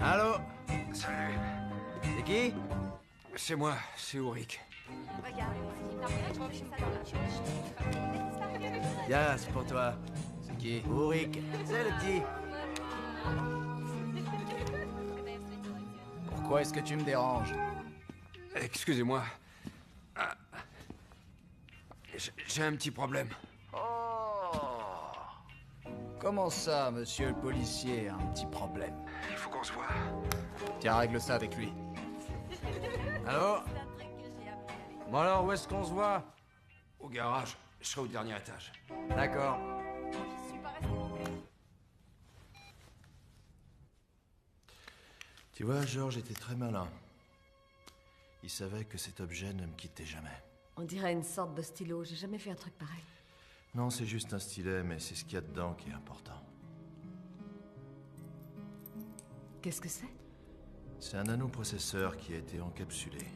Allô? Salut. C'est qui? C'est moi, c'est Ulrich. Viens, c'est pour toi. C'est qui? Ulrich. C'est le petit. Pourquoi est-ce que tu me déranges? Excusez-moi. Ah. J'ai un petit problème. Comment ça, monsieur le policier, un petit problème? Il faut qu'on se voit. Tiens, règle ça avec lui. Allô? Bon alors, où est-ce qu'on se voit? Au garage, je serai au dernier étage. D'accord. Tu vois, George était très malin. Il savait que cet objet ne me quittait jamais. On dirait une sorte de stylo. J'ai jamais fait un truc pareil. Non, c'est juste un stylet, mais c'est ce qu'il y a dedans qui est important. Qu'est-ce que c'est? C'est un nanoprocesseur qui a été encapsulé.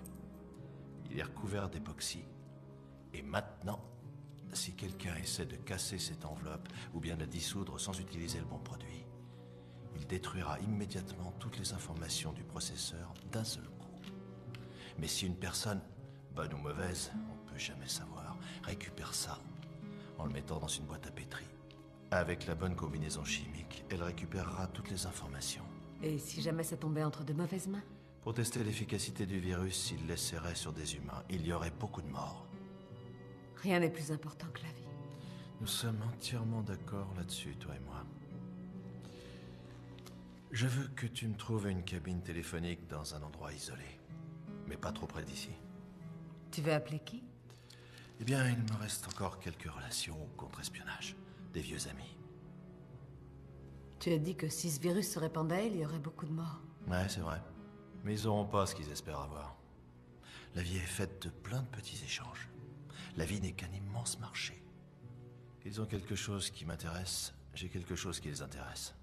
Il est recouvert d'époxy. Et maintenant, si quelqu'un essaie de casser cette enveloppe ou bien de la dissoudre sans utiliser le bon produit, il détruira immédiatement toutes les informations du processeur d'un seul coup. Mais si une personne, bonne ou mauvaise, on peut jamais savoir, récupère ça en le mettant dans une boîte à pétri, avec la bonne combinaison chimique, elle récupérera toutes les informations. Et si jamais ça tombait entre de mauvaises mains? Pour tester l'efficacité du virus, s'il l'essaierait sur des humains, il y aurait beaucoup de morts. Rien n'est plus important que la vie. Nous sommes entièrement d'accord là-dessus, toi et moi. Je veux que tu me trouves une cabine téléphonique dans un endroit isolé, mais pas trop près d'ici. Tu veux appeler qui? Eh bien, il me reste encore quelques relations au contre-espionnage, des vieux amis. Tu as dit que si ce virus se répandait, il y aurait beaucoup de morts. Ouais, c'est vrai. Mais ils n'auront pas ce qu'ils espèrent avoir. La vie est faite de plein de petits échanges. La vie n'est qu'un immense marché. Ils ont quelque chose qui m'intéresse, j'ai quelque chose qui les intéresse.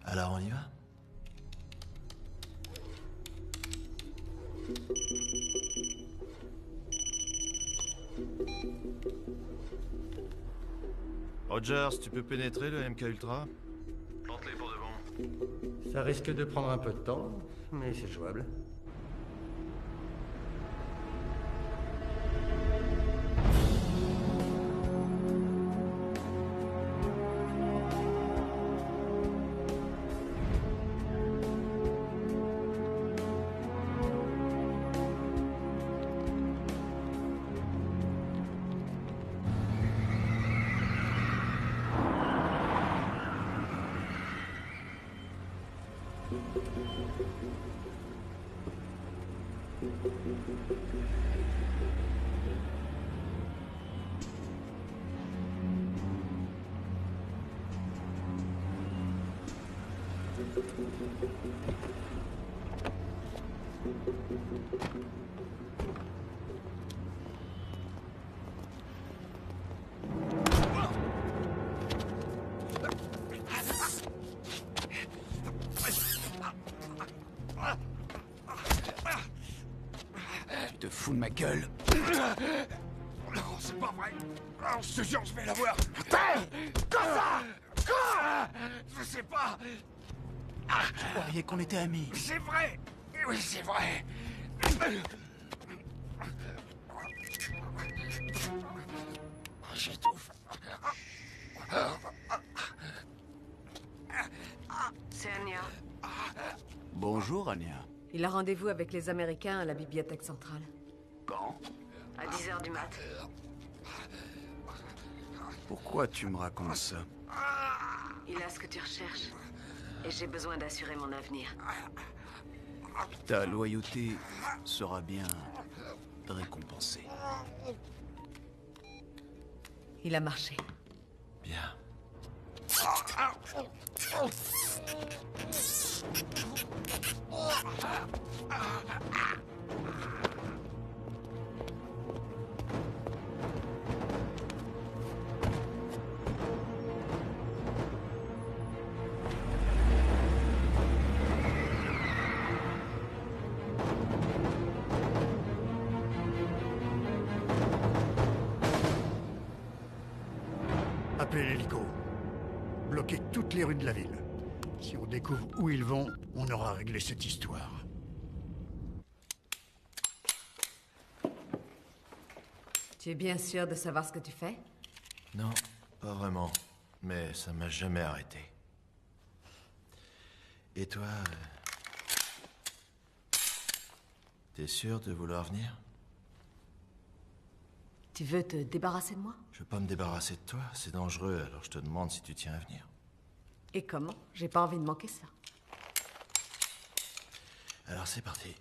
Alors on y va? Rogers, tu peux pénétrer le MK Ultra? Plante-les pour de bon. Ça risque de prendre un peu de temps, mais c'est jouable. Tu te fous de ma gueule? Non, c'est pas vrai. Non, je te jure, je vais l'avoir. Quoi ça? Quoi? Je sais pas. Je croyais qu'on était amis. C'est vrai. Oui, c'est vrai. J'étouffe. C'est Anya. Bonjour, Anya. Il a rendez-vous avec les Américains à la bibliothèque centrale. Quand? À 10h du mat. Pourquoi tu me racontes ça? Il a ce que tu recherches. Et j'ai besoin d'assurer mon avenir. Ta loyauté sera bien récompensée. Il a marché. Bien. Appelez l'hélico. Bloquez toutes les rues de la ville. Si on découvre où ils vont, on aura réglé cette histoire. Tu es bien sûr de savoir ce que tu fais? Non, pas vraiment. Mais ça m'a jamais arrêté. Et toi... T'es sûr de vouloir venir? Tu veux te débarrasser de moi? Je veux pas me débarrasser de toi, c'est dangereux, alors je te demande si tu tiens à venir. Et comment? J'ai pas envie de manquer ça. Alors c'est parti.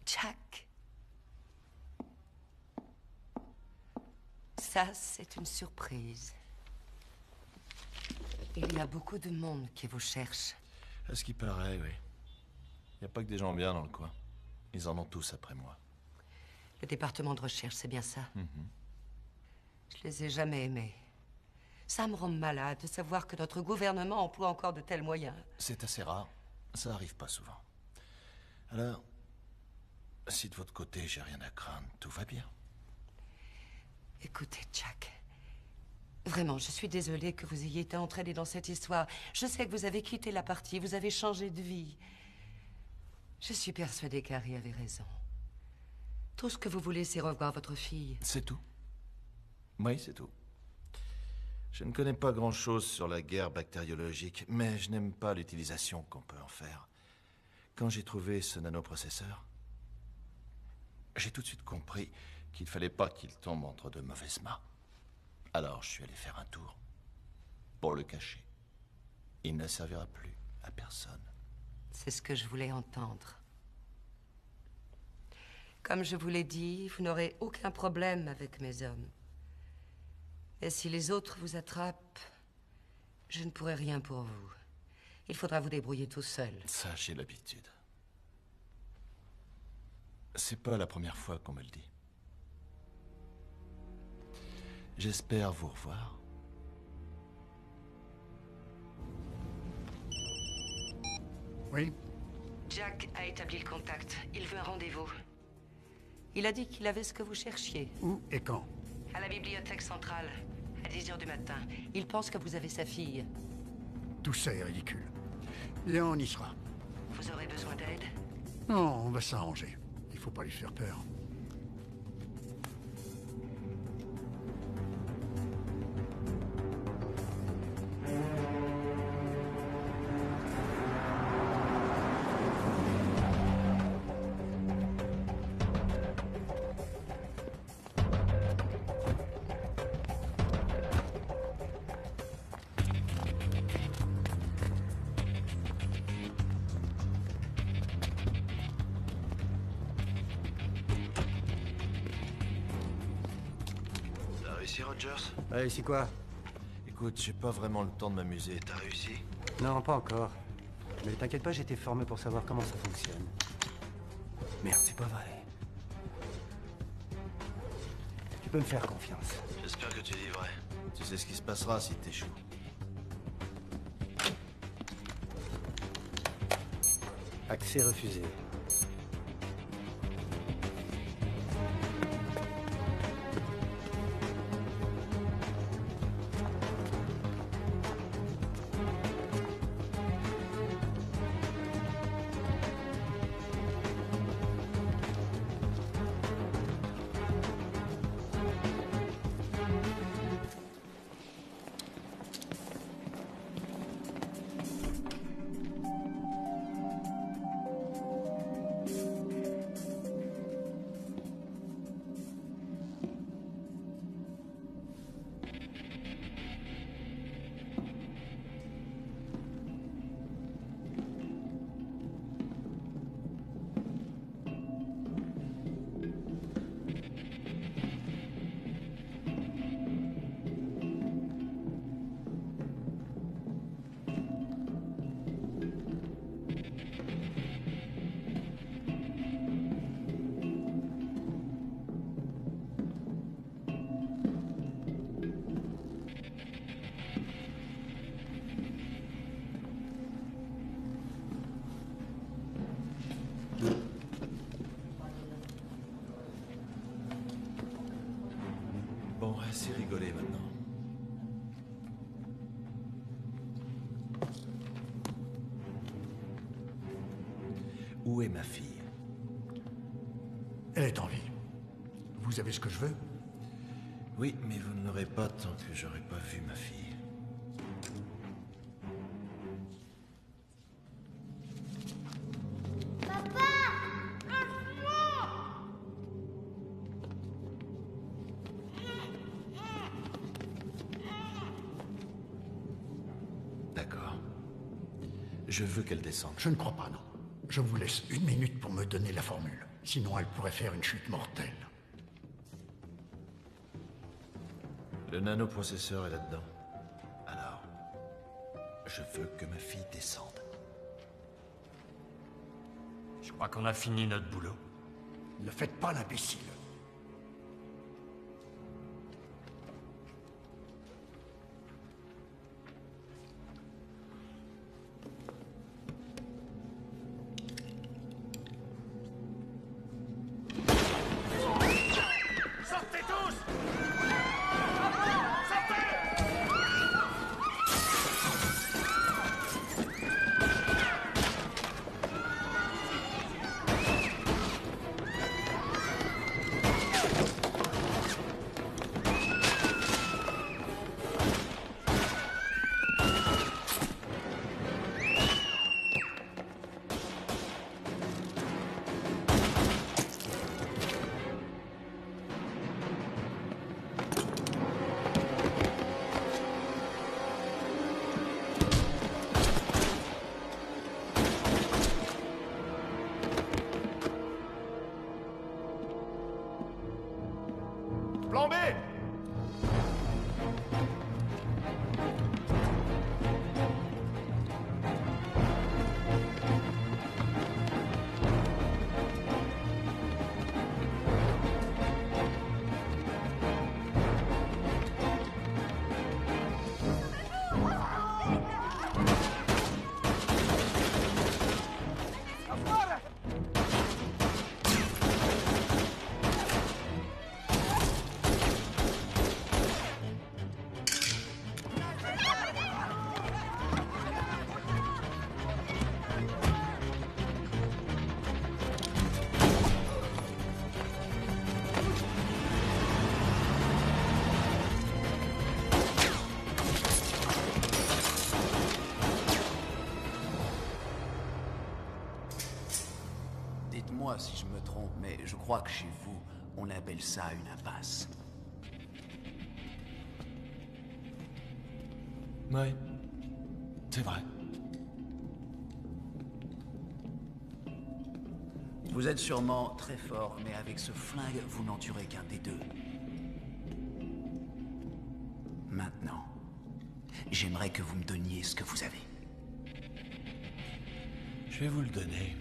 Jack. Ça, c'est une surprise. Il y a beaucoup de monde qui vous cherche. À ce qui paraît, oui. Il n'y a pas que des gens bien dans le coin. Ils en ont tous après moi. Le département de recherche, c'est bien ça. Je les ai jamais aimés. Ça me rend malade de savoir que notre gouvernement emploie encore de tels moyens. C'est assez rare. Ça arrive pas souvent. Alors, si de votre côté, j'ai rien à craindre, tout va bien. Écoutez, Jack. Vraiment, je suis désolée que vous ayez été entraîné dans cette histoire. Je sais que vous avez quitté la partie, vous avez changé de vie. Je suis persuadée qu'Harry avait raison. Tout ce que vous voulez, c'est revoir votre fille. C'est tout. Oui, c'est tout. Je ne connais pas grand-chose sur la guerre bactériologique, mais je n'aime pas l'utilisation qu'on peut en faire. Quand j'ai trouvé ce nanoprocesseur, j'ai tout de suite compris qu'il ne fallait pas qu'il tombe entre de mauvaises mains. Alors je suis allé faire un tour pour le cacher. Il ne servira plus à personne. C'est ce que je voulais entendre. Comme je vous l'ai dit, vous n'aurez aucun problème avec mes hommes. Et si les autres vous attrapent, je ne pourrai rien pour vous. Il faudra vous débrouiller tout seul. Ça, j'ai l'habitude. C'est pas la première fois qu'on me le dit. J'espère vous revoir. Oui? Jack a établi le contact. Il veut un rendez-vous. Il a dit qu'il avait ce que vous cherchiez. Où et quand? À la bibliothèque centrale, à 10 h du matin. Il pense que vous avez sa fille. Tout ça est ridicule. Et on y sera. Vous aurez besoin d'aide? Non, on va s'arranger. Il faut pas lui faire peur. Rogers? Réussi quoi? Écoute, j'ai pas vraiment le temps de m'amuser. T'as réussi? Non, pas encore. Mais t'inquiète pas, j'ai été formé pour savoir comment ça fonctionne. Merde, c'est pas vrai. Tu peux me faire confiance. J'espère que tu dis vrai. Tu sais ce qui se passera si t'échoues. Accès refusé. Bon, assez rigolé maintenant. Où est ma fille? Elle est en vie. Vous avez ce que je veux? Oui, mais vous ne l'aurez pas tant que j'aurai pas vu ma fille. D'accord. Je veux qu'elle descende. Je ne crois pas, non. Je vous laisse 1 minute pour me donner la formule. Sinon, elle pourrait faire une chute mortelle. Le nanoprocesseur est là-dedans. Alors, je veux que ma fille descende. Je crois qu'on a fini notre boulot. Ne faites pas l'imbécile. Sortez tous! Plan B! Dites-moi si je me trompe, mais je crois que chez vous, on appelle ça une impasse. Oui, c'est vrai. Vous êtes sûrement très fort, mais avec ce flingue, vous n'en tuerez qu'un des deux. Maintenant, j'aimerais que vous me donniez ce que vous avez. Je vais vous le donner.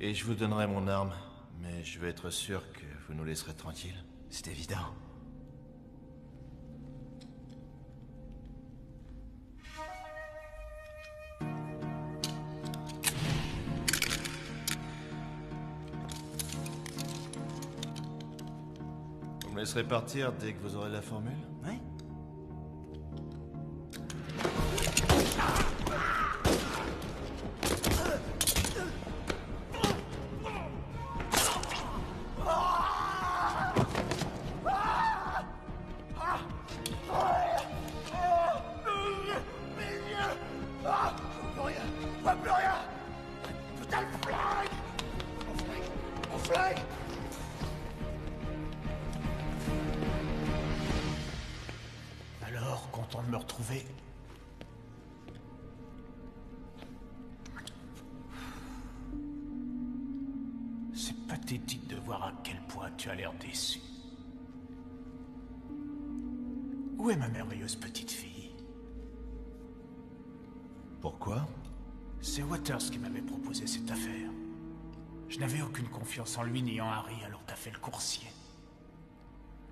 Et je vous donnerai mon arme, mais je veux être sûr que vous nous laisserez tranquilles. C'est évident. Vous me laisserez partir dès que vous aurez la formule? Oui. Alors, content de me retrouver? C'est pathétique de voir à quel point tu as l'air déçu. Où est ma merveilleuse petite fille? Pourquoi? C'est Waters qui m'avait proposé cette affaire. Je n'avais aucune confiance en lui ni en Harry, alors t'as fait le coursier.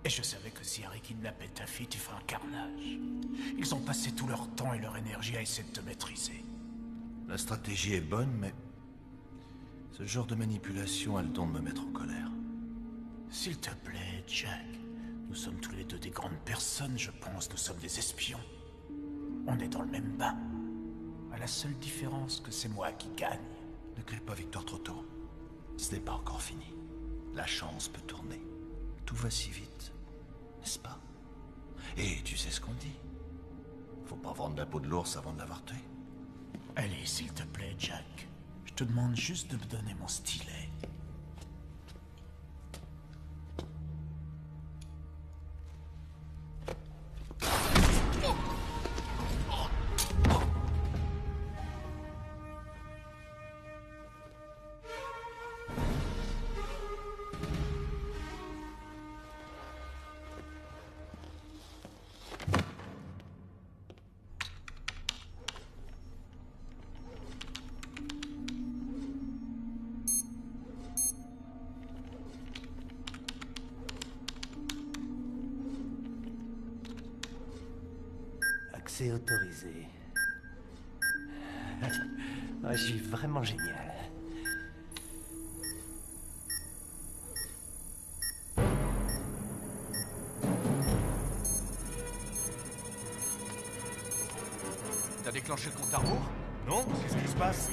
Et je savais que si Harry kidnappait ta fille, tu ferais un carnage. Ils ont passé tout leur temps et leur énergie à essayer de te maîtriser. La stratégie est bonne, mais... ce genre de manipulation a le don de me mettre en colère. S'il te plaît, Jack. Nous sommes tous les deux des grandes personnes, je pense. Nous sommes des espions. On est dans le même bain. À la seule différence que c'est moi qui gagne. Ne crée pas victoire trop tôt. Ce n'est pas encore fini. La chance peut tourner. Tout va si vite, n'est-ce pas? Et tu sais ce qu'on dit. Faut pas vendre la peau de l'ours avant de l'avoir tué. Allez, s'il te plaît, Jack. Je te demande juste de me donner mon stylet. C'est autorisé. Ah, je suis vraiment génial. T'as déclenché le compte à rebours? Non, qu'est-ce qui se passe?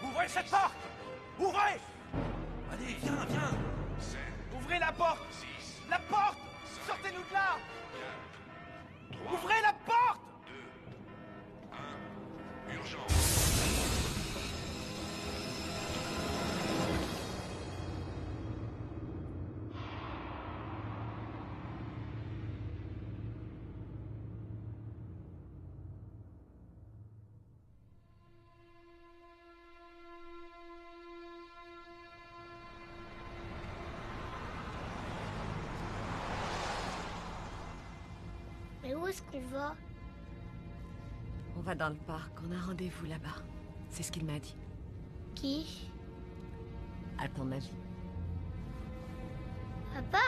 Ouvrez cette porte! Ouvrez! Allez, viens, viens! Ouvrez la porte! La porte! Sortez-nous de là! Ouvrez la porte! Mais où est-ce qu'on va? On va dans le parc, on a rendez-vous là-bas. C'est ce qu'il m'a dit. Qui? À ton avis. Papa?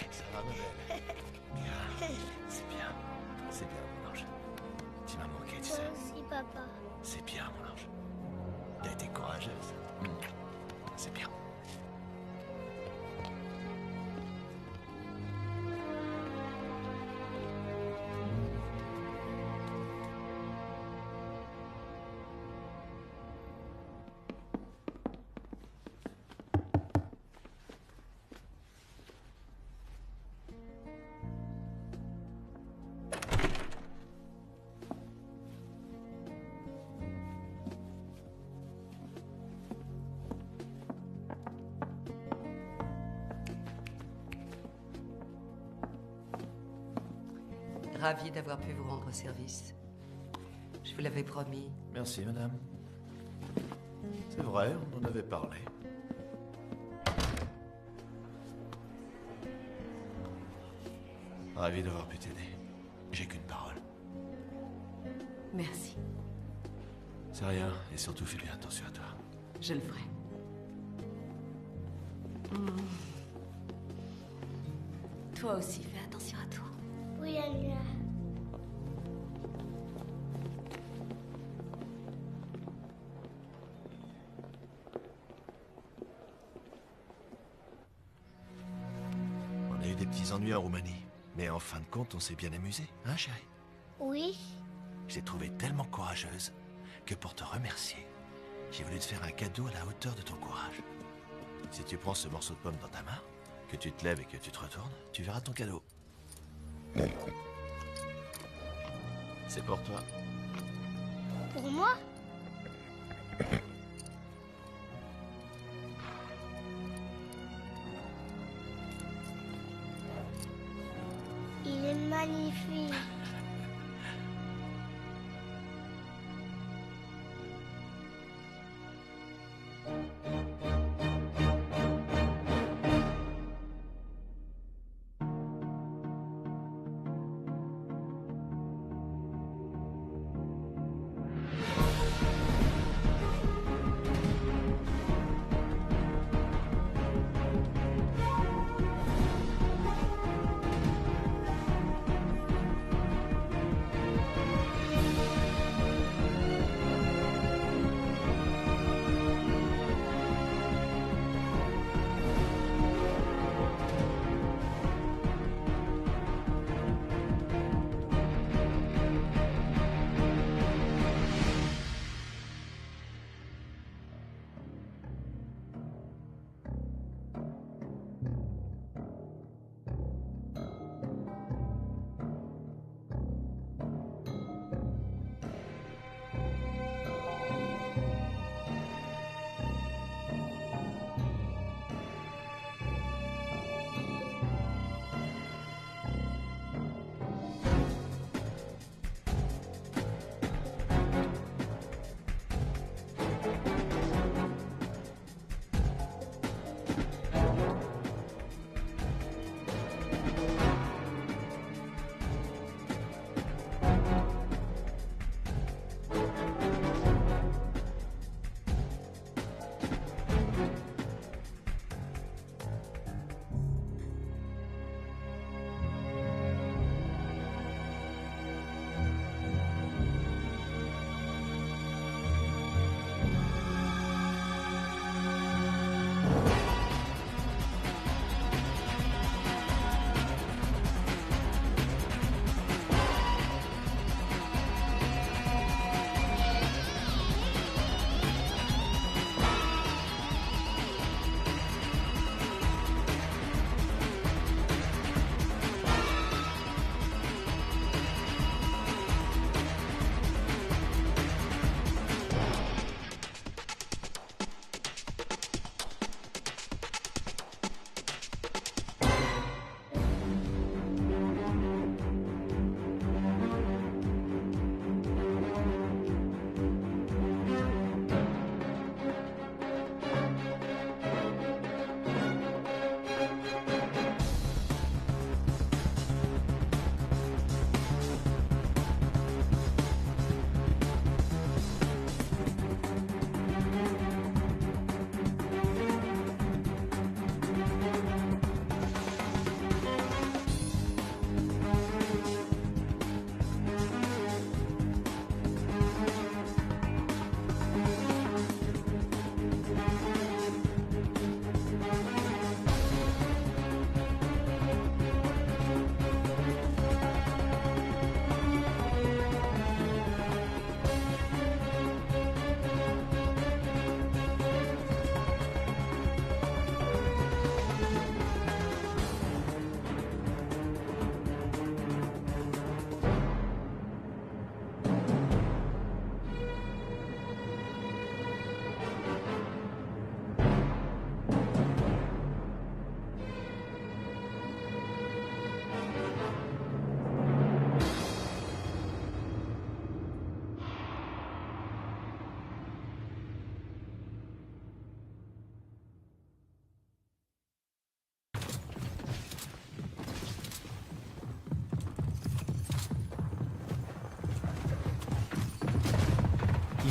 Ça va, ma belle? Bien. C'est bien. C'est bien, mon ange. Tu m'as manqué, tu Toi sais. aussi, papa. C'est bien, mon ange. T'as été courageuse. C'est bien. Ravi d'avoir pu vous rendre service. Je vous l'avais promis. Merci, madame. C'est vrai, on en avait parlé. Ravi d'avoir pu t'aider. J'ai qu'une parole. Merci. C'est rien, et surtout fais bien attention à toi. Je le ferai. Toi aussi, fais attention à toi. Oui, Anya. On a eu des petits ennuis en Roumanie. Mais en fin de compte, on s'est bien amusé, hein, chérie? Oui. Je t'ai trouvée tellement courageuse que pour te remercier, j'ai voulu te faire un cadeau à la hauteur de ton courage. Si tu prends ce morceau de pomme dans ta main, que tu te lèves et que tu te retournes, tu verras ton cadeau. C'est pour toi. Pour moi? Il est magnifique.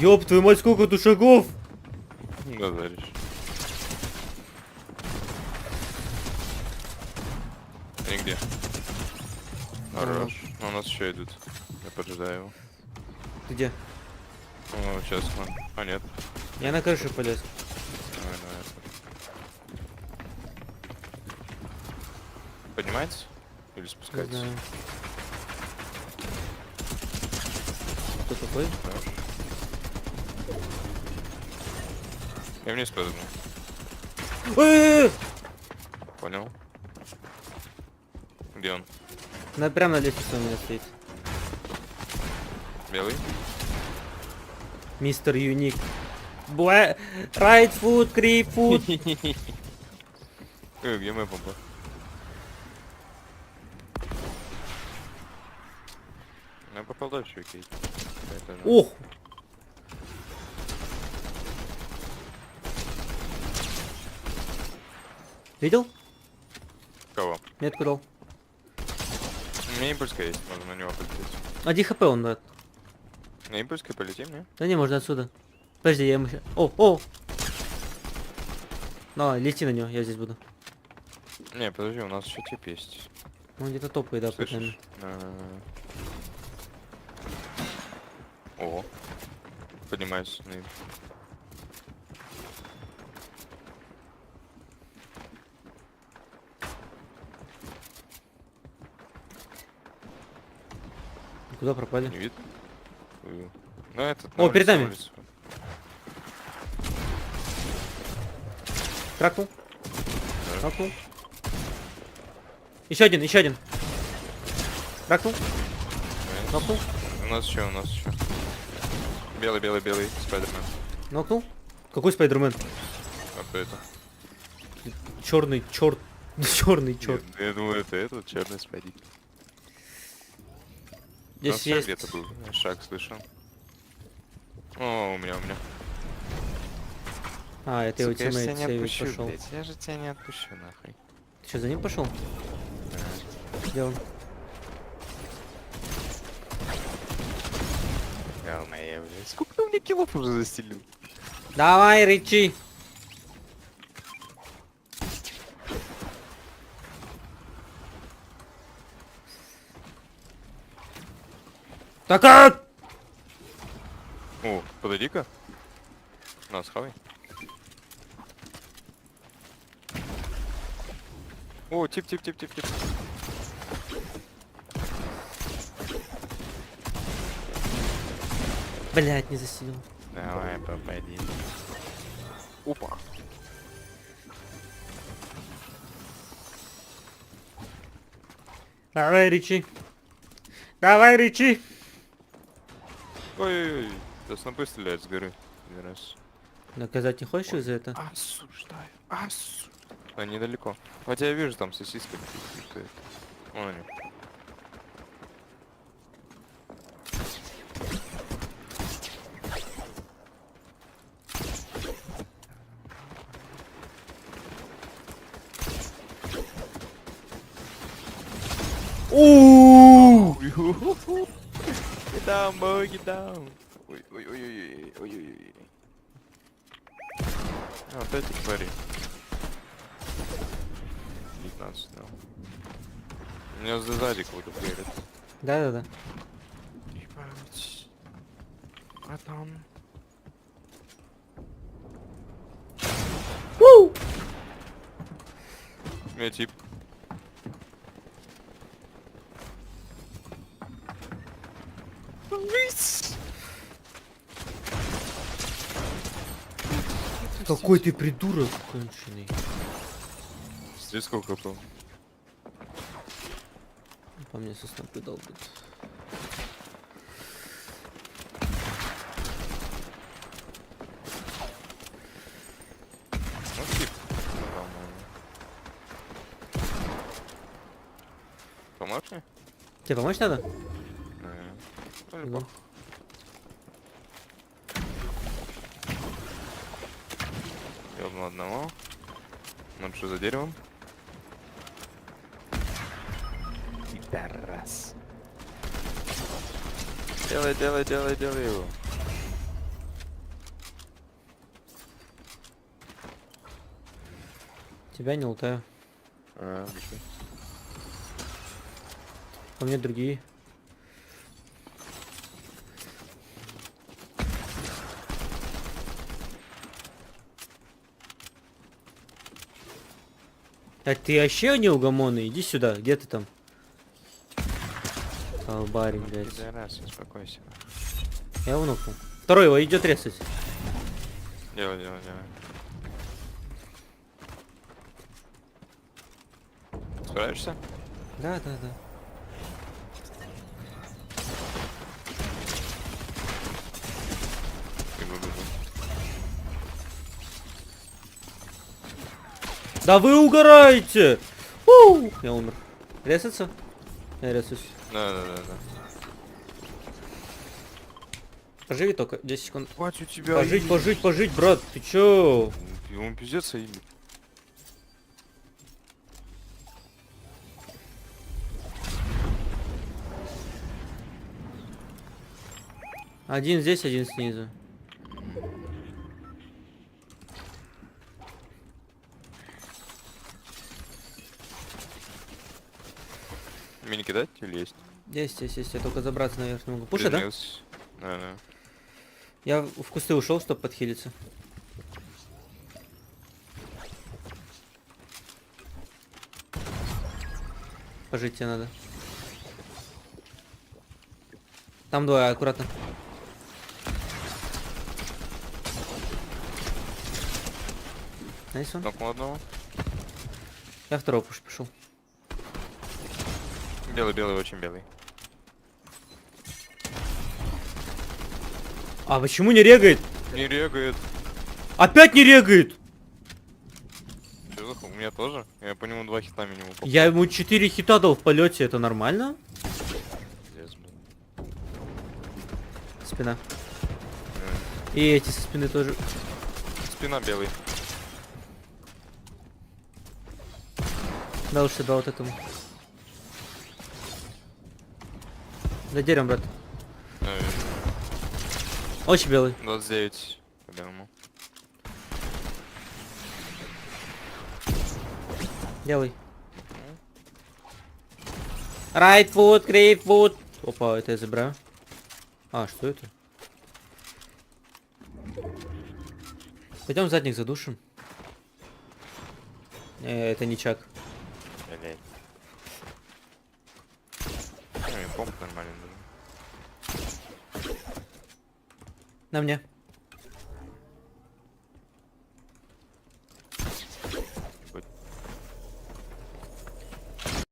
Ёб твою мать, сколько тут шагов! Да, заришь. Они где? Хорош. Ну, у нас еще идут. Я поджидаю его. Ты где? О, сейчас, а нет. Я на крышу полез. Давай, давай. Поднимается? Или спускается? Не знаю. Кто такой? Хорош. Я вниз прыгну. Понял. Где он? Прямо на лестнице у меня стоит. Белый? Мистер Юник. Right foot, creep foot. Где моя бомба? Я попал дальше, окей. Ох! Видел? Кого? Метку дал. У меня импульска есть, можно на него полететь. 1 хп он дает. На импульской полетим, не? Да не, можно отсюда. Подожди, я ему сейчас... О! На, лети на него, я здесь буду. Не, подожди, у нас еще тип есть. Он где-то топает, да, Слышишь? О, поднимается на импульс. Куда пропали? Не видно? Ну, этот, о, перед нами. Тракнул. Тракнул. Еще один, еще один. Тракнул. Нокнул. У нас еще. Белый, спайдермен. Нокнул. Какой спайдермен? А кто это? Черный черт. Черный черт. Я думаю, это этот черный спайдик. Здесь есть. Где-то был. Шаг слышал. О, у меня. А, это его тиммейт сейвить пошел. Блядь, я же тебя не отпущу, нахуй. Ты что, за ним пошел? Да. Где он? Ё-моё, блядь. Сколько ты мне киллов уже застелил? Давай, Ричи! Так как? О, подойди-ка. На, схавай. О, тип. Блять, не засидел. Давай, попади. Опа. Давай, Ричи. Давай, Ричи. Ой-ой-ой. Да снопы стреляют с горы. Не раз. Наказать не хочешь из-за этого? Осуждаю. А недалеко. Хотя я вижу там сосиска. Вон они. Ooh! Get down, boy, get down. Ой. Опять эти твари. 19, да. У меня сзади кого-то верит. Да. Ебать. А там... Уу! У меня тип. Какой ты придурок конченый. Смотри, сколько был. По мне со снопы долбит. Помочь мне? Тебе помочь надо? Ну, ёбну одного. Он что за деревом? Пидорас. Делай его. Тебя не лутаю. У меня другие. А ты вообще неугомонный? Иди сюда, где ты там? Колбарик, блядь. Успокойся. Я внукнул. Второй его идет резать. Делай. Справишься? Да. Да вы угораете! Я умер. Резаться? Я резаюсь. Да. Поживи только 10 секунд. Хватит у тебя. Пожить, брат, ты чё? Ему пиздец имя. Один здесь, один снизу. Мини кидать или есть? Есть. Я только забраться наверх не могу. Пуши, да? Да. Я в кусты ушел, чтобы подхилиться. Пожить тебе надо. Там двое, аккуратно. Найс он. Нокнул одного. Я второго пуш пошел. Белый, очень белый. А почему не регает? Не регает. Опять не регает! У меня тоже. Я по нему 2 хита минимум попал. Я ему 4 хита дал в полете, это нормально? Спина. И эти со спины тоже. Спина белый. Да уж дал вот этому. За деревом, брат. Очень белый. 29 по белому. Белый. Right foot, great foot. Опа, это я забираю. А, что это? Пойдем задник задушим. Это не чак. Помп нормально. На мне.